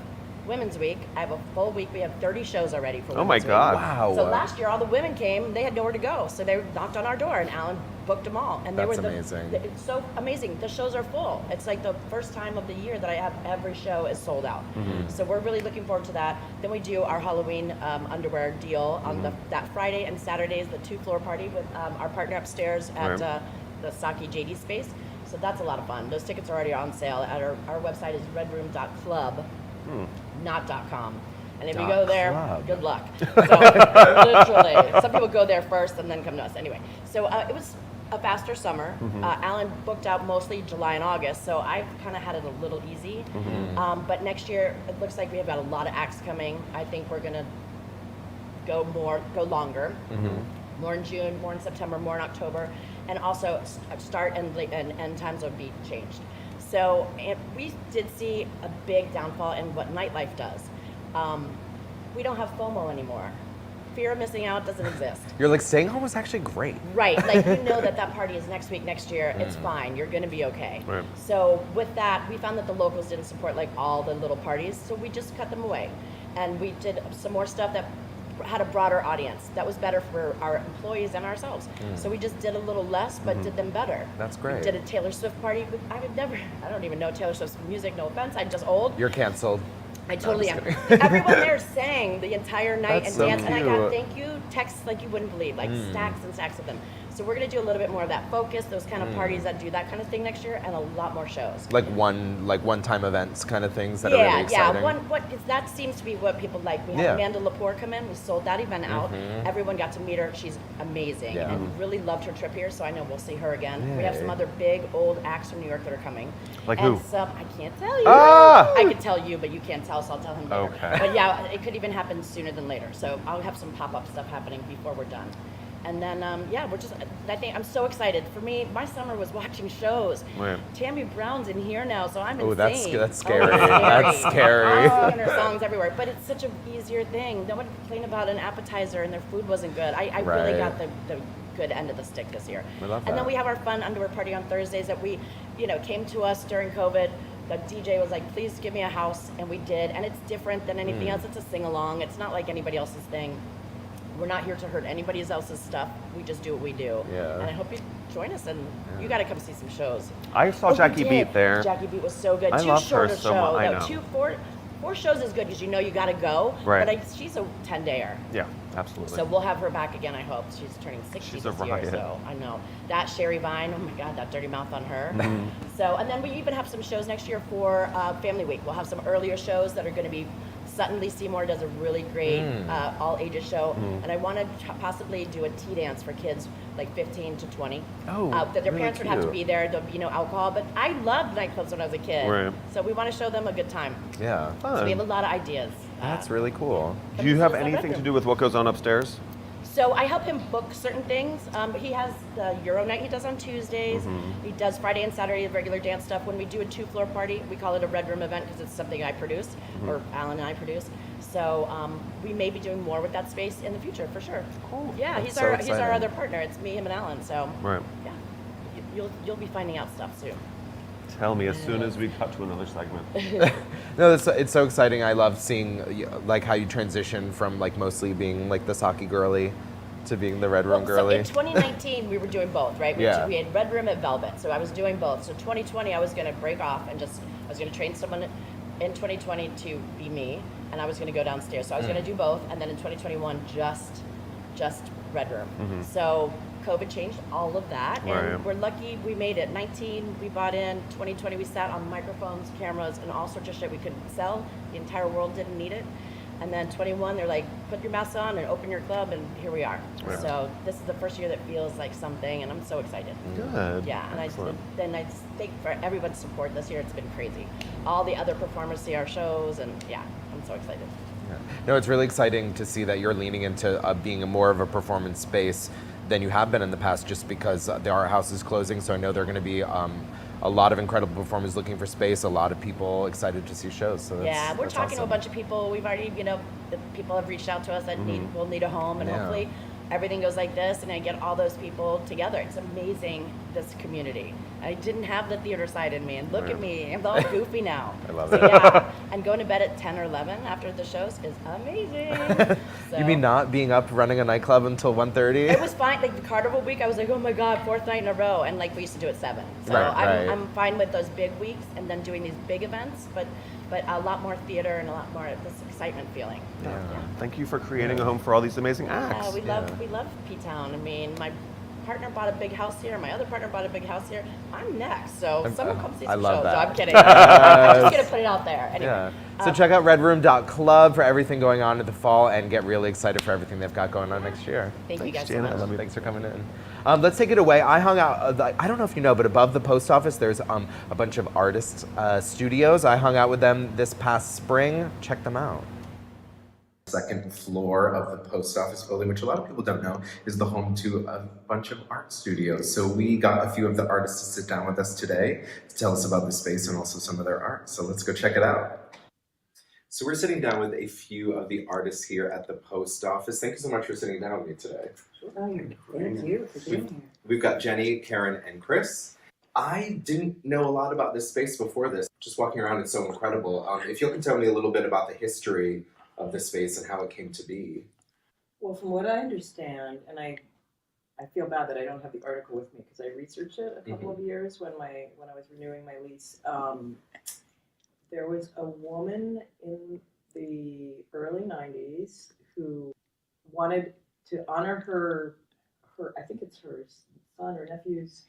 Women's Week. I have a full week. We have 30 shows already for Women's Week. Oh my God. Wow. So last year, all the women came. They had nowhere to go. So they knocked on our door, and Alan booked them all. And they That's were amazing. It's so amazing. The shows are full. It's like the first time of the year that I have every show is sold out. So we're really looking forward to that. Then we do our Halloween underwear deal on that Friday and Saturdays, the 2-floor party with our partner upstairs at the Saki JD space. So that's a lot of fun. Those tickets are already on sale. At our website is redroom.club. Not .com. And if you go there, good luck. So literally, some people go there first and then come to us. Anyway, so it was a faster summer. Alan booked out mostly July and August, so I've kind of had it a little easy. But next year, it looks like we have got a lot of acts coming. I think we're gonna go longer. More in June, more in September, more in October, and also start and end times will be changed. So we did see a big downfall in what nightlife does. We don't have FOMO anymore. Fear of missing out doesn't exist. You're like, staying home was actually great. Right, like you know that party is next week, next year, it's fine, you're gonna be okay. Right. So with that, we found that the locals didn't support like all the little parties, so we just cut them away. And we did some more stuff that had a broader audience. That was better for our employees and ourselves. So we just did a little less, but did them better. That's great. We did a Taylor Swift party. I don't even know Taylor Swift's music, no offense, I'm just old. You're canceled. I totally am. Everyone there sang the entire night and so danced, and I got cute. thank you texts like you wouldn't believe, like stacks and stacks of them. So we're gonna do a little bit more of that focus, those kind of parties that do that kind of thing next year, and a lot more shows. Like one-time events kind of things that are really exciting. That seems to be what people like. We had Amanda Lepore come in. We sold that event out. Everyone got to meet her. She's amazing and really loved her trip here. So I know we'll see her again. We have some other big old acts from New York that are coming. Like and who? Some I can't tell you. Ah! I can tell you, but you can't tell, so I'll tell him later. Okay. But yeah, it could even happen sooner than later. So I'll have some pop-up stuff happening before we're done. And then, I think I'm so excited. For me, my summer was watching shows. Right. Tammy Brown's in here now, so I'm insane. Oh, that's scary. Oh, That's scary. I'm singing her songs everywhere, but it's such an easier thing. No one complained about an appetizer and their food wasn't good. I really got the good end of the stick this year. I love And that. then we have our fun underwear party on Thursdays that we, came to us during COVID. The DJ was like, please give me a house, and we did. And it's different than anything else. It's a sing-along. It's not like anybody else's thing. We're not here to hurt anybody else's stuff. We just do what we do. Yeah. And I hope you join us, and you got to come see some shows. I saw Jackie we Beat did. there. Jackie Beat was so good. I Too love short her a so show. much. I No, know. Four shows is good because you got to go. Right. But she's a 10-dayer. Yeah, absolutely. So we'll have her back again, I hope. She's turning 60 She's a this year, riot. so I know. That Sherry Vine, oh my God, that dirty mouth on her. So, and then we even have some shows next year for Family Week. We'll have some earlier shows that are going to be, Sutton Lee Seymour does a really great all ages show. And I want to possibly do a tea dance for kids like 15 to 20. Oh, that their really parents would have to cute. be there. There'll be no alcohol, but I loved nightclubs when I was a kid. Right. So we want to show them a good time. Yeah. So we have a lot of ideas. That's really cool. Do you have This is a anything record. to do with what goes on upstairs? So I help him book certain things. He has the Euro night he does on Tuesdays. He does Friday and Saturday regular dance stuff. When we do a 2-floor party, we call it a Red Room event because it's something I produce, or Alan and I produce. So we may be doing more with that space in the future for sure. Cool. Yeah, That's he's so our exciting. other partner. It's me, him, and Alan. So Right. yeah, you'll be finding out stuff soon. Tell me as soon as we cut to another segment. No, it's so exciting. I love seeing like how you transition from like mostly being like the Saki girly to being the Red Room So girly. in 2019, we were doing both, right? We had Red Room at Velvet, so I was doing both. So 2020, I was going to break off and I was going to train someone in 2020 to be me, and I was going to go downstairs. So I was going to do both, and then in 2021, just Red Room. So COVID changed all of that, and we're lucky we made it. 19, we bought in. 2020, we sat on microphones, cameras, and all sorts of shit we could sell. The entire world didn't need it. And then 21, they're like, put your mask on and open your club, and here we are. Right. So this is the first year that feels like something, and I'm so excited. Good. Yeah, and I think for everyone's support this year, it's been crazy. All the other performers see our shows, and yeah, I'm so excited. Yeah. No, it's really exciting to see that you're leaning into being more of a performance space than you have been in the past, just because the art house is closing. So I know there are going to be a lot of incredible performers looking for space, a lot of people excited to see shows. So that's, we're that's talking to a awesome. bunch of people. We've already, the people have reached out to us that will need a home, and hopefully everything goes like this, and I get all those people together. It's amazing, this community. I didn't have the theater side in me, and look at me, I'm all goofy now. I love So, it. yeah, and going to bed at 10 or 11 after the shows is amazing. So, You mean not being up running a nightclub until 1:30? it was fine. Like the Carnival week, I was like, oh my God, 4th night in a row. And like we used to do it 7. So Right. I'm fine with those big weeks and then doing these big events, but a lot more theater and a lot more this excitement feeling. Yeah. Thank you for creating a home for all these amazing acts. Yeah, we love P-Town. I mean, my partner bought a big house here. My other partner bought a big house here. I'm next, so someone come see I some love shows. that. No, I'm kidding. I'm just gonna put it out there. Anyway. Yeah. So check out redroom.club for everything going on in the fall, and get really excited for everything they've got going on next year. Thank you guys so Jana. much. Thanks for coming in. Let's take it away. I hung out, I don't know if you know, but above the post office, there's a bunch of artist studios. I hung out with them this past spring. Check them out. Second floor of the post office building, which a lot of people don't know, is the home to a bunch of art studios. So we got a few of the artists to sit down with us today to tell us about the space and also some of their art. So let's go check it out. So we're sitting down with a few of the artists here at the post office. Thank you so much for sitting down with me today. Thank you for being here. We've got Jenny, Karen, and Chris. I didn't know a lot about this space before this. Just walking around, it's so incredible. If you can tell me a little bit about the history of the space and how it came to be. Well, from what I understand, and I feel bad that I don't have the article with me because I researched it a couple of years when I was renewing my lease. There was a woman in the early 90s who wanted to honor her I think it's her son or nephew's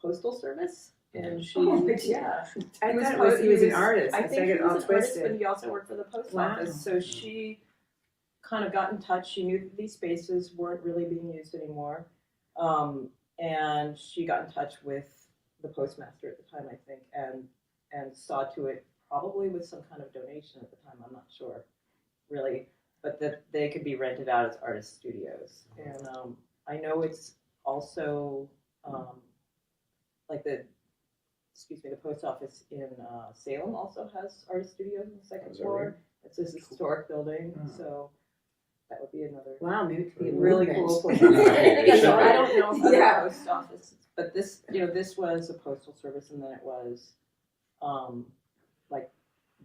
postal service. And she, I thought he was an artist. I think he it all was an artist, twisted. but he also worked for the post office. So she kind of got in touch. She knew that these spaces weren't really being used anymore, and she got in touch with the postmaster at the time, I think, and saw to it, probably with some kind of donation at the time. I'm not sure, really, but that they could be rented out as artist studios. And I know it's also like the post office in Salem also has artist studios on the second floor. It's this historic building, so that would be another Maybe it could be a really movement. cool place. So I don't know if other post offices, but this was a postal service, and then it was like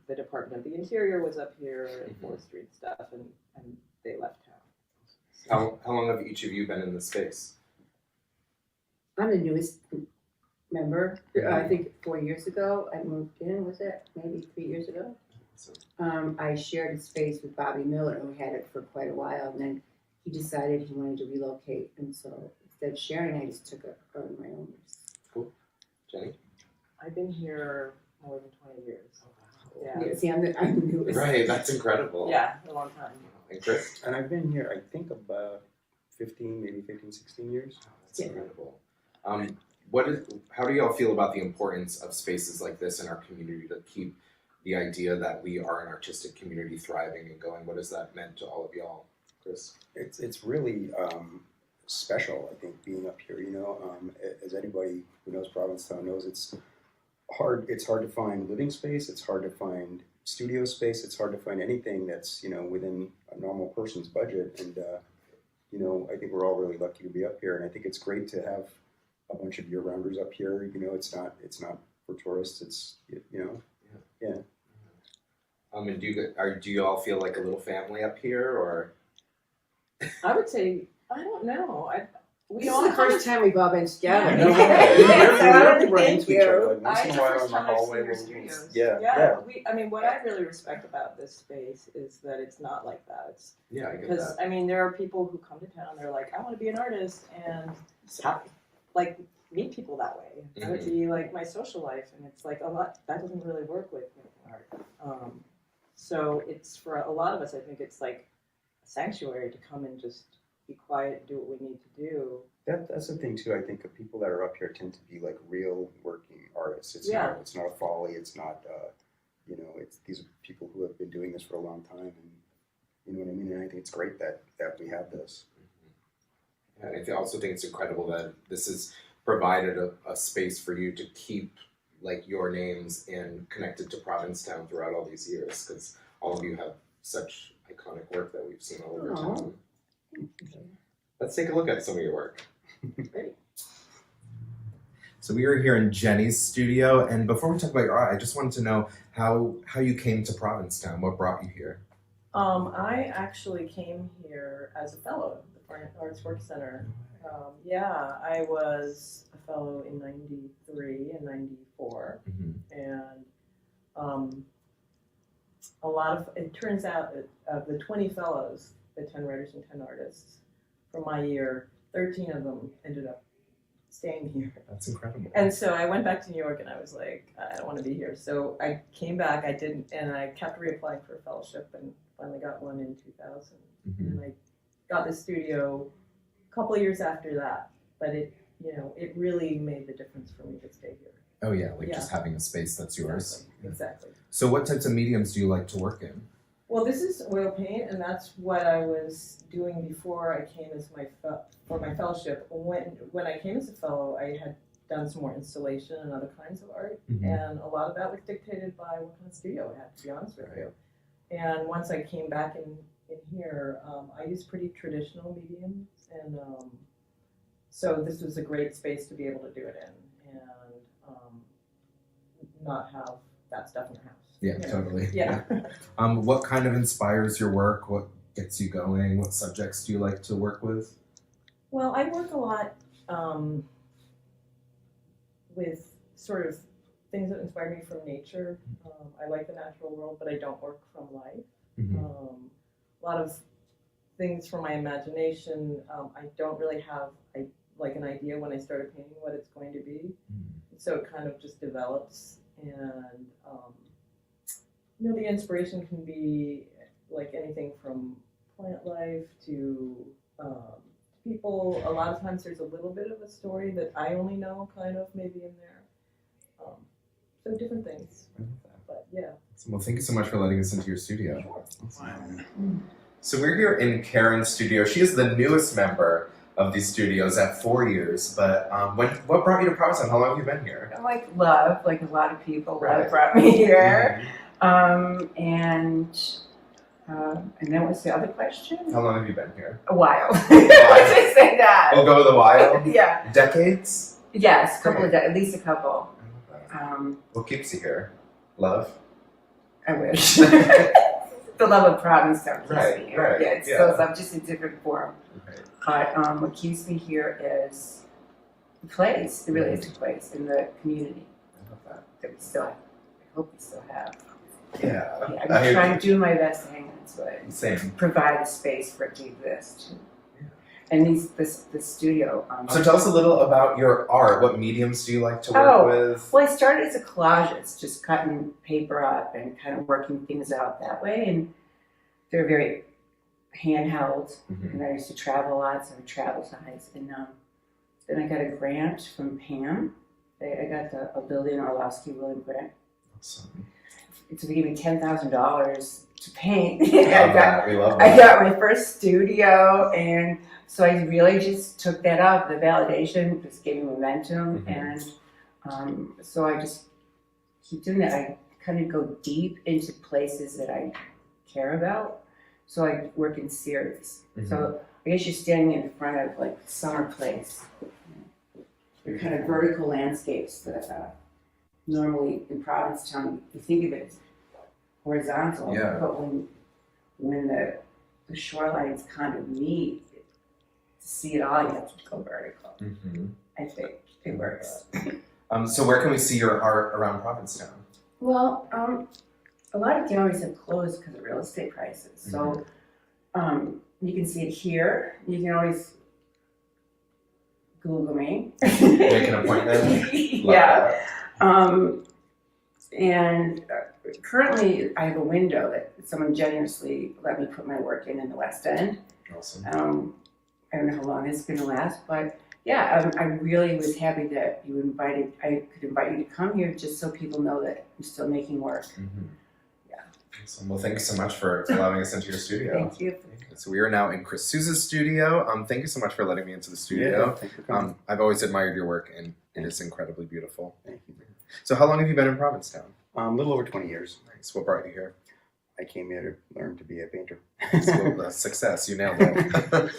the Department of the Interior was up here and 4th Street stuff, and they left town. How long have each of you been in this space? I'm the newest member. I think 4 years ago I moved in. Was it maybe 3 years ago? I shared a space with Bobby Miller, who had it for quite a while, and then he decided he wanted to relocate, and so instead of sharing, I just took it on my own. Cool. Jenny? I've been here more than 20 years. Yeah, see, I'm the newest. Right, that's incredible. Yeah, a long time. And Chris? And I've been here, I think, about 15, 16 years. That's incredible. How do y'all feel about the importance of spaces like this in our community to keep the idea that we are an artistic community thriving and going? What has that meant to all of y'all? Chris? It's really special, I think, being up here. As anybody who knows Provincetown knows, it's hard to find living space. It's hard to find studio space. It's hard to find anything that's within a normal person's budget. And I think we're all really lucky to be up here. And I think it's great to have a bunch of year-rounders up here. It's not for tourists. It's yeah. And do you all feel like a little family up here, or? I would say, I don't know. This is the first time we've all been together. Thank you. Once in a while in the hallway, Yeah. What I really respect about this space is that it's not like that. It's I get because that. There are people who come to town. They're like, I want to be an artist, and meet people that way. That would be like my social life, and it's like a lot. That doesn't really work with art. So it's, for a lot of us, I think it's like a sanctuary to come and just be quiet, do what we need to do. That's the thing too. I think the people that are up here tend to be like real working artists. It's Yeah. not. It's not a folly. It's not. It's these are people who have been doing this for a long time, and you know what I mean. And I think it's great that we have this. And I also think it's incredible that this has provided a space for you to keep like your names and connected to Provincetown throughout all these years, because all of you have such iconic work that we've seen all over town. Let's take a look at some of your work. So we are here in Jenny's studio, and before we talk about your art, I just wanted to know how you came to Provincetown. What brought you here? I actually came here as a fellow at the Fine Arts Work Center. I was a fellow in '93 and '94, and a lot of, it turns out that of the 20 fellows, the 10 writers and 10 artists from my year, 13 of them ended up staying here. That's incredible. And so I went back to New York and I was like, I don't want to be here. So I came back, and I kept reapplying for a fellowship and finally got one in 2000. And I got the studio a couple of years after that, but it really made the difference for me to stay here. Oh yeah, just having a space that's yours. Exactly. So what types of mediums do you like to work in? Well, this is oil paint, and that's what I was doing before I came as for my fellowship. When I came as a fellow, I had done some more installation and other kinds of art, and a lot of that was dictated by what kind of studio I had, to be honest with you. And once I came back in here, I used pretty traditional mediums, and so this was a great space to be able to do it in, and not have that stuff in the house. Yeah, totally. Yeah. What kind of inspires your work? What gets you going? What subjects do you like to work with? Well, I work a lot with sort of things that inspire me from nature. I like the natural world, but I don't work from life. A lot of things from my imagination. I don't really have an idea when I started painting what it's going to be. So it kind of just develops, and the inspiration can be like anything from plant life to people. A lot of times there's a little bit of a story that I only know, kind of maybe in there. So different things. But yeah. Well, thank you so much for letting us into your studio. Sure. So we're here in Karen's studio. She is the newest member of these studios at 4 years. But what brought you to Provincetown? How long have you been here? Love, like a lot of people, love brought me here. And then what's the other question? How long have you been here? A while. Let's just say that. We'll go with a while? Yeah. Decades? Yes, at least a couple. What keeps you here? Love? I wish. The love of Provincetown keeps me here. Right. Yeah, it's still love, just a different form. But what keeps me here is the place. It really is a place in the community that we still have. I hope we still have. Yeah. I'm trying to do my best to hang on to it. Same. Provide a space for it to exist. And this studio. So tell us a little about your art. What mediums do you like to work with? Well, I started as a collagist, just cutting paper up and kind of working things out that way. And they're very handheld. And I used to travel a lot, so I would travel size. And then I got a grant from Pam. I got a building in Orlowski William grant. Awesome. So they gave me $10,000 to paint. We love that. I got my first studio, and so I really just took that up. The validation just gave me momentum, and so I just keep doing that. I kind of go deep into places that I care about. So I work in series. So I guess you're standing in front of like Summer Place. They're kind of vertical landscapes that normally in Provincetown you think of it as horizontal, but when the shorelines kind of meet, to see it all, you have to go vertical. I think it works. So where can we see your art around Provincetown? Well, a lot of galleries have closed because of real estate prices. So you can see it here. You can always Google me. Make an appointment. Yeah. And currently I have a window that someone generously let me put my work in the West End. Awesome. I don't know how long it's going to last, but yeah, I really was happy that I could invite you to come here just so people know that I'm still making work. Mm-hmm. Yeah. Awesome. Well, thank you so much for allowing us into your studio. Thank you. So we are now in Chris Souza's studio. Thank you so much for letting me into the studio. Yeah, thank you for coming. I've always admired your work, and it is incredibly beautiful. Thank you. So how long have you been in Provincetown? A little over 20 years. Nice. What brought you here? I came here to learn to be a painter. So, success, you nailed it.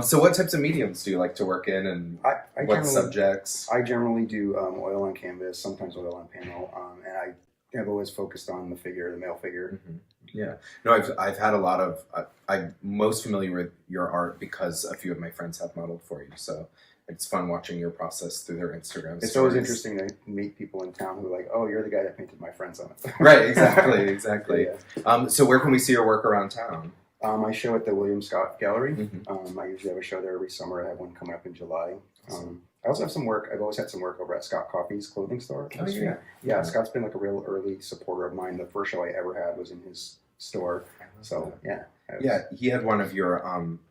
So what types of mediums do you like to work in, and what subjects? I generally do oil on canvas, sometimes oil on panel, and I have always focused on the male figure. Mm-hmm. Yeah. No, I've had a lot of, I'm most familiar with your art because a few of my friends have modeled for you, so it's fun watching your process through their Instagram It's stories. always interesting to meet people in town who are like, oh, you're the guy that painted my friends on it. Right, exactly. Yeah. So where can we see your work around town? I show at the William Scott Gallery. Mm-hmm. I usually have a show there every summer. I have one coming up in July. I also have some work. I've always had some work over at Scott Coffey's clothing store. Oh, yeah. Yeah, Scott's been like a real early supporter of mine. The first show I ever had was in his store. So, yeah. Yeah, he had one of your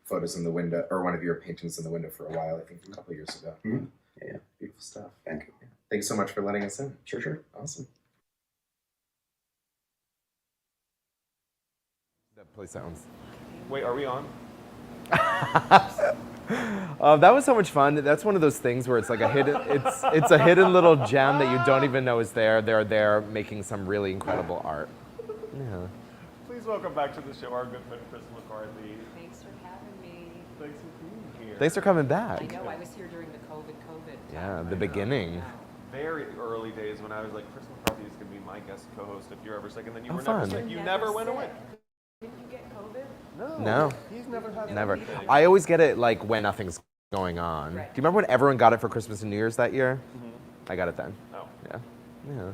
photos in the window, or one of your paintings in the window for a while, I think a couple of years ago. Mm-hmm. Yeah, beautiful stuff. Thank you. Yeah. Thanks so much for letting us in. Sure. Awesome. That place sounds. Wait, are we on? That was so much fun. That's one of those things where it's like a hidden, it's a hidden little gem that you don't even know is there. They're there making some really incredible art. Yeah. Please welcome back to the show our good friend Chris McCarthy. Thanks for having me. Thanks for being here. Thanks for coming back. I know, I was here during the COVID Yeah, the beginning. Very early days when I was like, Chris McCarthy is going to be my guest co-host if you're ever sick, and then you Oh, were never fun. sick. You never went away. Didn't you get COVID? No. He's never had Never. anything. I always get it like when nothing's going on. Right. Do you remember when everyone got it for Christmas and New Year's that year? Mm-hmm. I got it then. Oh. Yeah. Yeah.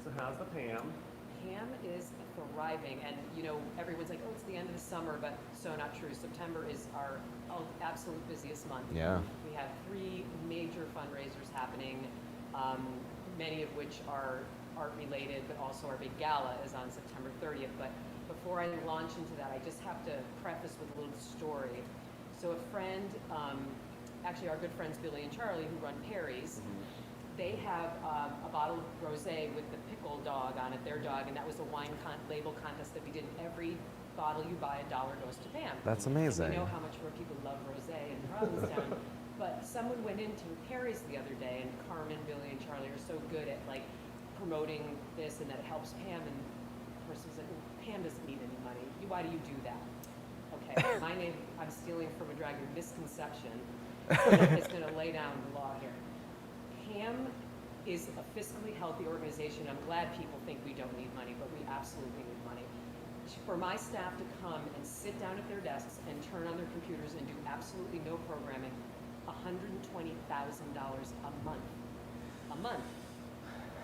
So how's the Pam? Pam is thriving, and you know, everyone's like, oh, it's the end of the summer, but so not true. September is our absolute busiest month. Yeah. We have 3 major fundraisers happening, many of which are art related, but also our big gala is on September 30th. But before I launch into that, I just have to preface with a little story. So a friend, actually our good friends Billy and Charlie, who run Perry's, they have a bottle of rosé with the pickle dog on it, their dog, and that was a wine label contest that we did. Every bottle you buy, $1 goes to Pam. That's amazing. We know how much more people love rosé in Provincetown. But someone went into Perry's the other day, and Carmen, Billy, and Charlie are so good at like promoting this and that it helps Pam. And the person was like, well, Pam doesn't need any money. Why do you do that? Okay, my name, I'm stealing from a drag, your misconception is going to lay down the law here. Pam is a fiscally healthy organization. I'm glad people think we don't need money, but we absolutely need money. For my staff to come and sit down at their desks and turn on their computers and do absolutely no programming, $120,000 a month. A month.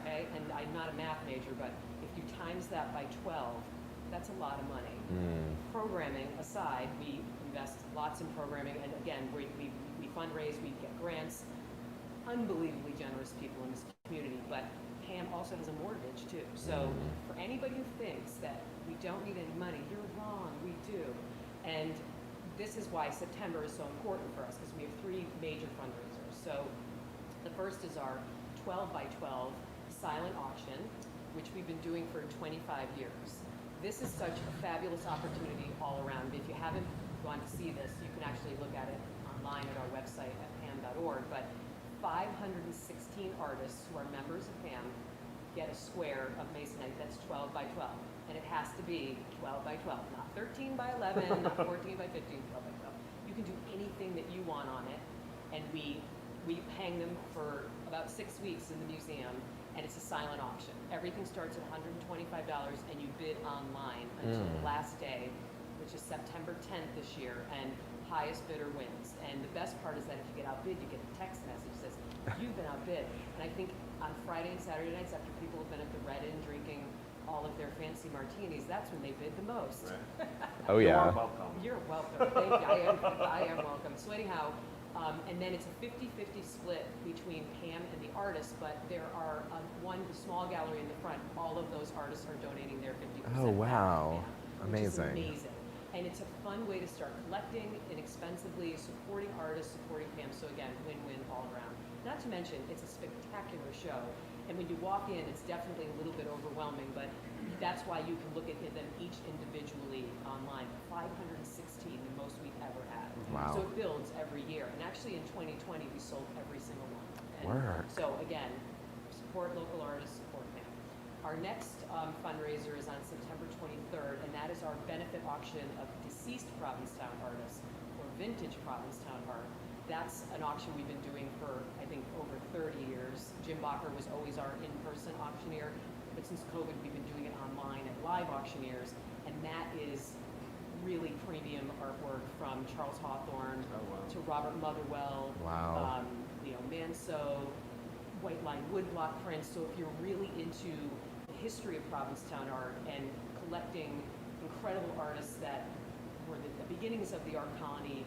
Okay, and I'm not a math major, but if you times that by 12, that's a lot of money. Programming aside, we invest lots in programming, and again, we fundraise, we get grants. Unbelievably generous people in this community, but Pam also has a mortgage too. So for anybody who thinks that we don't need any money, you're wrong, we do. And this is why September is so important for us, because we have 3 major fundraisers. So the first is our 12 by 12 silent auction, which we've been doing for 25 years. This is such a fabulous opportunity all around. If you haven't gone to see this, you can actually look at it online at our website at pam.org. But 516 artists who are members of PAM get a square of masonite that's 12 by 12. And it has to be 12 by 12, not 13 by 11, not 14 by 15, 12 by 12. You can do anything that you want on it. And we hang them for about 6 weeks in the museum, and it's a silent auction. Everything starts at $125, and you bid online until the last day, which is September 10th this year, and highest bidder wins. And the best part is that if you get outbid, you get a text message that says, you've been outbid. And I think on Friday and Saturday nights, after people have been at the Red Inn drinking all of their fancy martinis, that's when they bid the most. Oh, yeah. You're welcome. You're welcome. Thank you. I am welcome. So anyhow, And then it's a 50-50 split between Pam and the artists, but there are the small gallery in the front, all of those artists are donating their 50%. Oh, wow. Amazing. Amazing. Which is amazing. And it's a fun way to start collecting inexpensively, supporting artists, supporting Pam. So again, win-win all around. Not to mention, it's a spectacular show. And when you walk in, it's definitely a little bit overwhelming, but that's why you can look at them each individually online. 516, the most we've ever had. Wow. So it builds every year. And actually in 2020, we sold every single one. And Work. so again, support local artists, support Pam. Our next fundraiser is on September 23rd, and that is our benefit auction of deceased Provincetown artists, or vintage Provincetown art. That's an auction we've been doing for, I think, over 30 years. Jim Bacher was always our in-person auctioneer, but since COVID, we've been doing it online at live auctioneers, and that is really premium artwork from Charles Hawthorne to Robert Motherwell, Wow. Manso, white line woodblock prints. So if you're really into the history of Provincetown art and collecting incredible artists that were the beginnings of the art colony,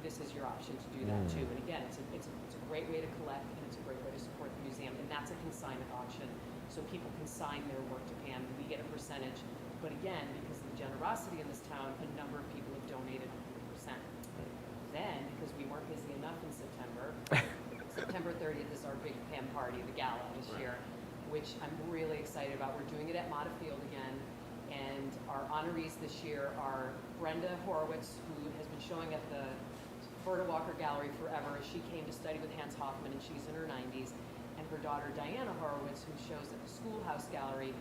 this is your option to do that too. And again, it's a great way to collect, and it's a great way to support the museum. And that's a consignment auction, so people can sign their work to Pam, and we get a percentage. But again, because of the generosity in this town, a number of people have donated 100%. Then, because we weren't busy enough in September, September 30th is our big Pam party, the gala this year, which I'm really excited about. We're doing it at Mata Field again, and our honorees this year are Brenda Horowitz, who has been showing at the Berta Walker Gallery forever. She came to study with Hans Hofmann, and she's in her 90s, and her daughter Diana Horowitz, who shows at the Schoolhouse Gallery.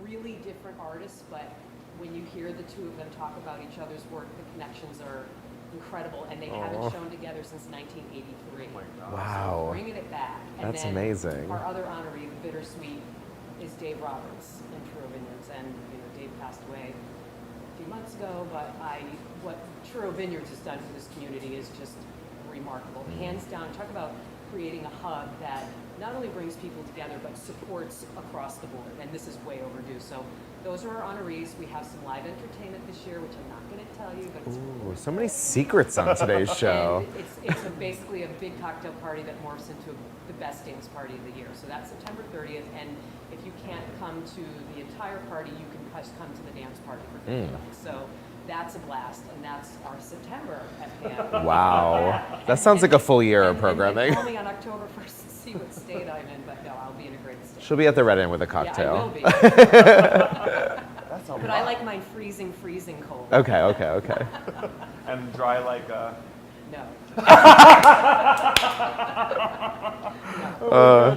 Really different artists, but when you hear the two of them talk about each other's work, the connections are incredible, and they haven't shown together since 1983. Wow. So bringing it back. And That's then amazing. Our other honoree, the Bittersweet, is Dave Roberts in Truro Vineyards, and Dave passed away a few months ago, but what Truro Vineyards has done for this community is just remarkable. Hands down, talk about creating a hub that not only brings people together, but supports across the board, and this is way overdue. So those are our honorees. We have some live entertainment this year, which I'm not going to tell you, but it's Ooh, so many secrets on today's show. and it's basically a big cocktail party that morphs into the best dance party of the year. So that's September 30th, and if you can't come to the entire party, you can just come to the dance party for $50. So that's a blast, and that's our September at Pam. Wow. That sounds like a full year of programming. And call me on October 1st to see what state I'm in, but no, I'll be in a great state. She'll be at the Red Inn with a cocktail. Yeah, I will be. But I like mine freezing cold. Okay. And dry like No.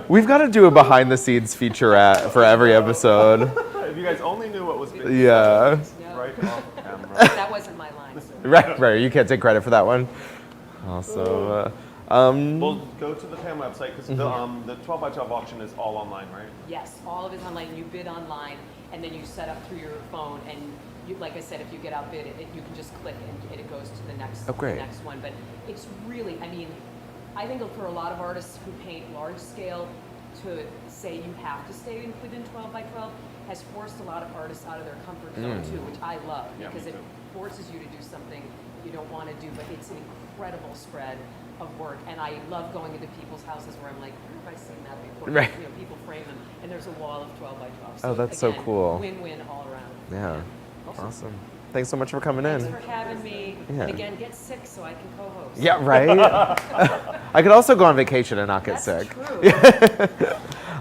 We've got to do a behind the scenes featurette for every episode. If you guys only knew what was being Yeah. said, right off camera. That wasn't my line. So. Right. You can't take credit for that one. Also, Well, go to the Pam website, because the 12 by 12 auction is all online, right? Yes, all of it's online. You bid online, and then you set up through your phone, and you, like I said, if you get outbid, you can just click and it goes to the next, great. the next one. But it's really, I think for a lot of artists who paint large scale, to say you have to stay within 12 by 12 has forced a lot of artists out of their comfort zone too, which I love, because it forces you to do something you don't want to do, but it's an incredible spread of work. And I love going into people's houses where I'm like, where have I seen that before? Right. People frame them, and there's a wall of 12 by 12. So oh, that's again, so cool. Win-win all around. Yeah. Awesome. Thanks so much for coming Thanks in. for having me. Yeah. And again, get sick so I can co-host. Yeah, right? I could also go on vacation and not get That's sick. True.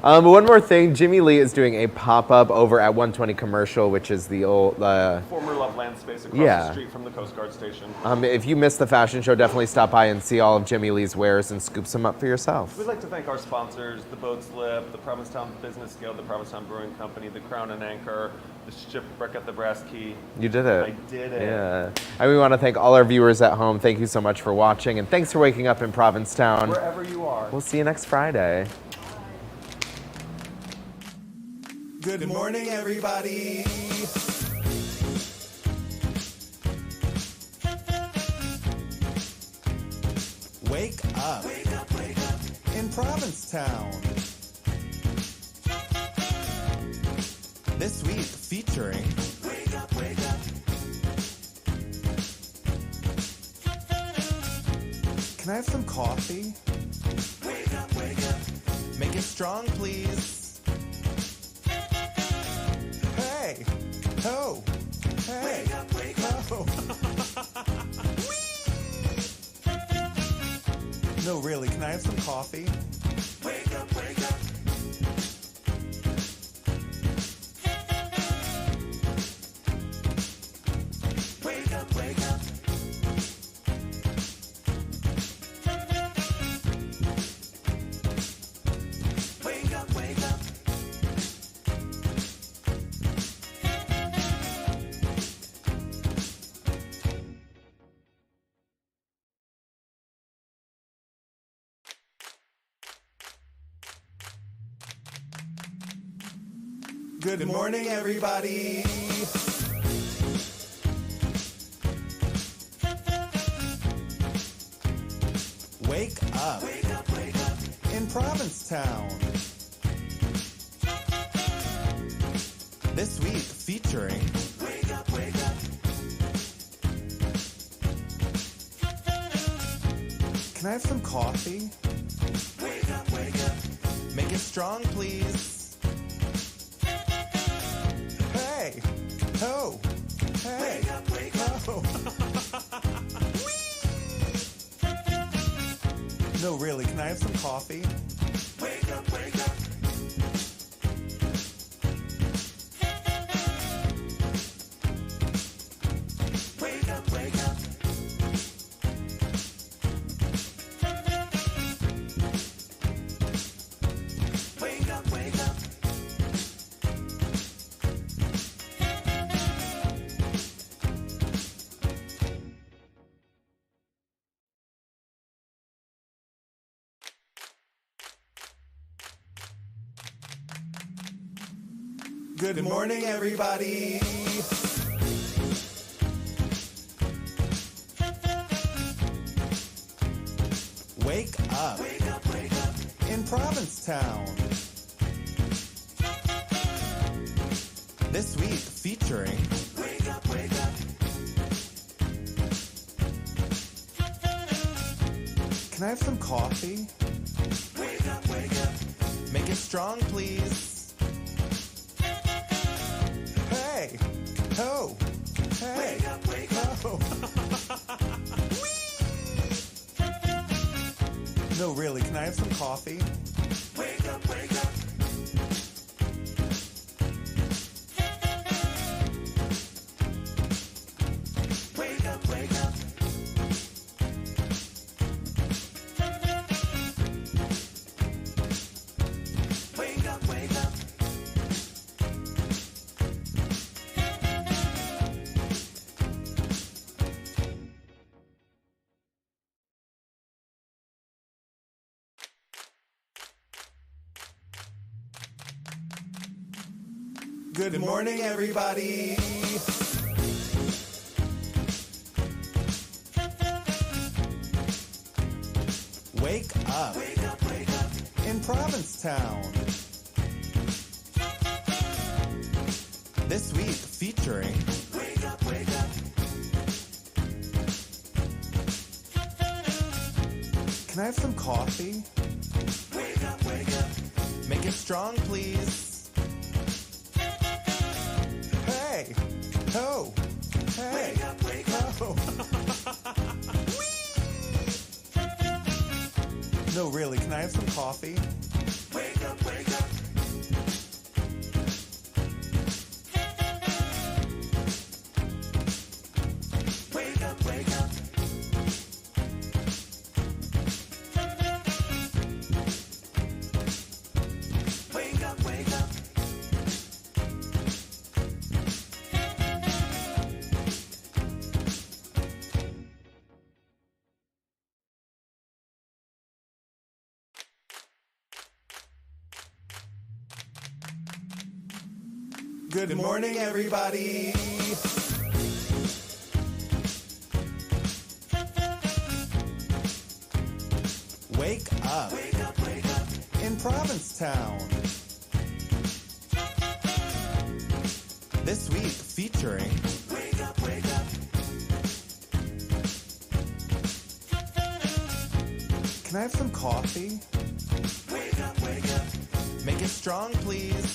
One more thing, Jimmy Lee is doing a pop-up over at 120 Commercial, which is the old... Former Loveland space across the street from the Coast Guard station. If you missed the fashion show, definitely stop by and see all of Jimmy Lee's wares and scoop some up for yourself. We'd like to thank our sponsors, the Boat Slip, the Provincetown Business Guild, the Provincetown Brewing Company, the Crown and Anchor, the Shipwreck at the Brass Key. You did it. I did it. Yeah. And we want to thank all our viewers at home. Thank you so much for watching, and thanks for waking up in Provincetown. Wherever you are. We'll see you next Friday. Good morning, everybody. Wake up. Wake up, wake up. In Provincetown. This week featuring Wake Up, Wake Up. Can I have some coffee? Wake up, wake up. Make it strong, please. Hey, ho, hey, wake up, ho. No, really, can I have some coffee? Wake up, wake up. Wake up, wake up. Wake up, wake up. Good morning, everybody. Wake up. Wake up, wake up. In Provincetown. This week featuring Wake up, wake up. Can I have some coffee? Wake up, wake up. Make it strong, please. Hey, ho, hey, wake up, ho. No, really, can I have some coffee? Wake up, wake up. Wake up, wake up. Wake up, wake up. Good morning, everybody. Wake up. Wake up, wake up. In Provincetown. This week featuring Wake up, wake up. Can I have some coffee? Wake up, wake up. Make it strong, please. Hey, ho, hey, wake up, ho. No, really, can I have some coffee? Wake up, wake up. Wake up, wake up. Wake up, wake up. Good morning, everybody. Wake up. Wake up, wake up. In Provincetown. This week featuring Wake up, wake up. Can I have some coffee? Wake up, wake up. Make it strong, please. Hey, ho, hey, wake up, ho. No, really, can I have some coffee? Wake up, wake up. Wake up, wake up. Wake up, wake up. Good morning, everybody. Wake up. Wake up, wake up. In Provincetown. This week featuring Wake up, wake up. Can I have some coffee? Wake up, wake up. Make it strong, please.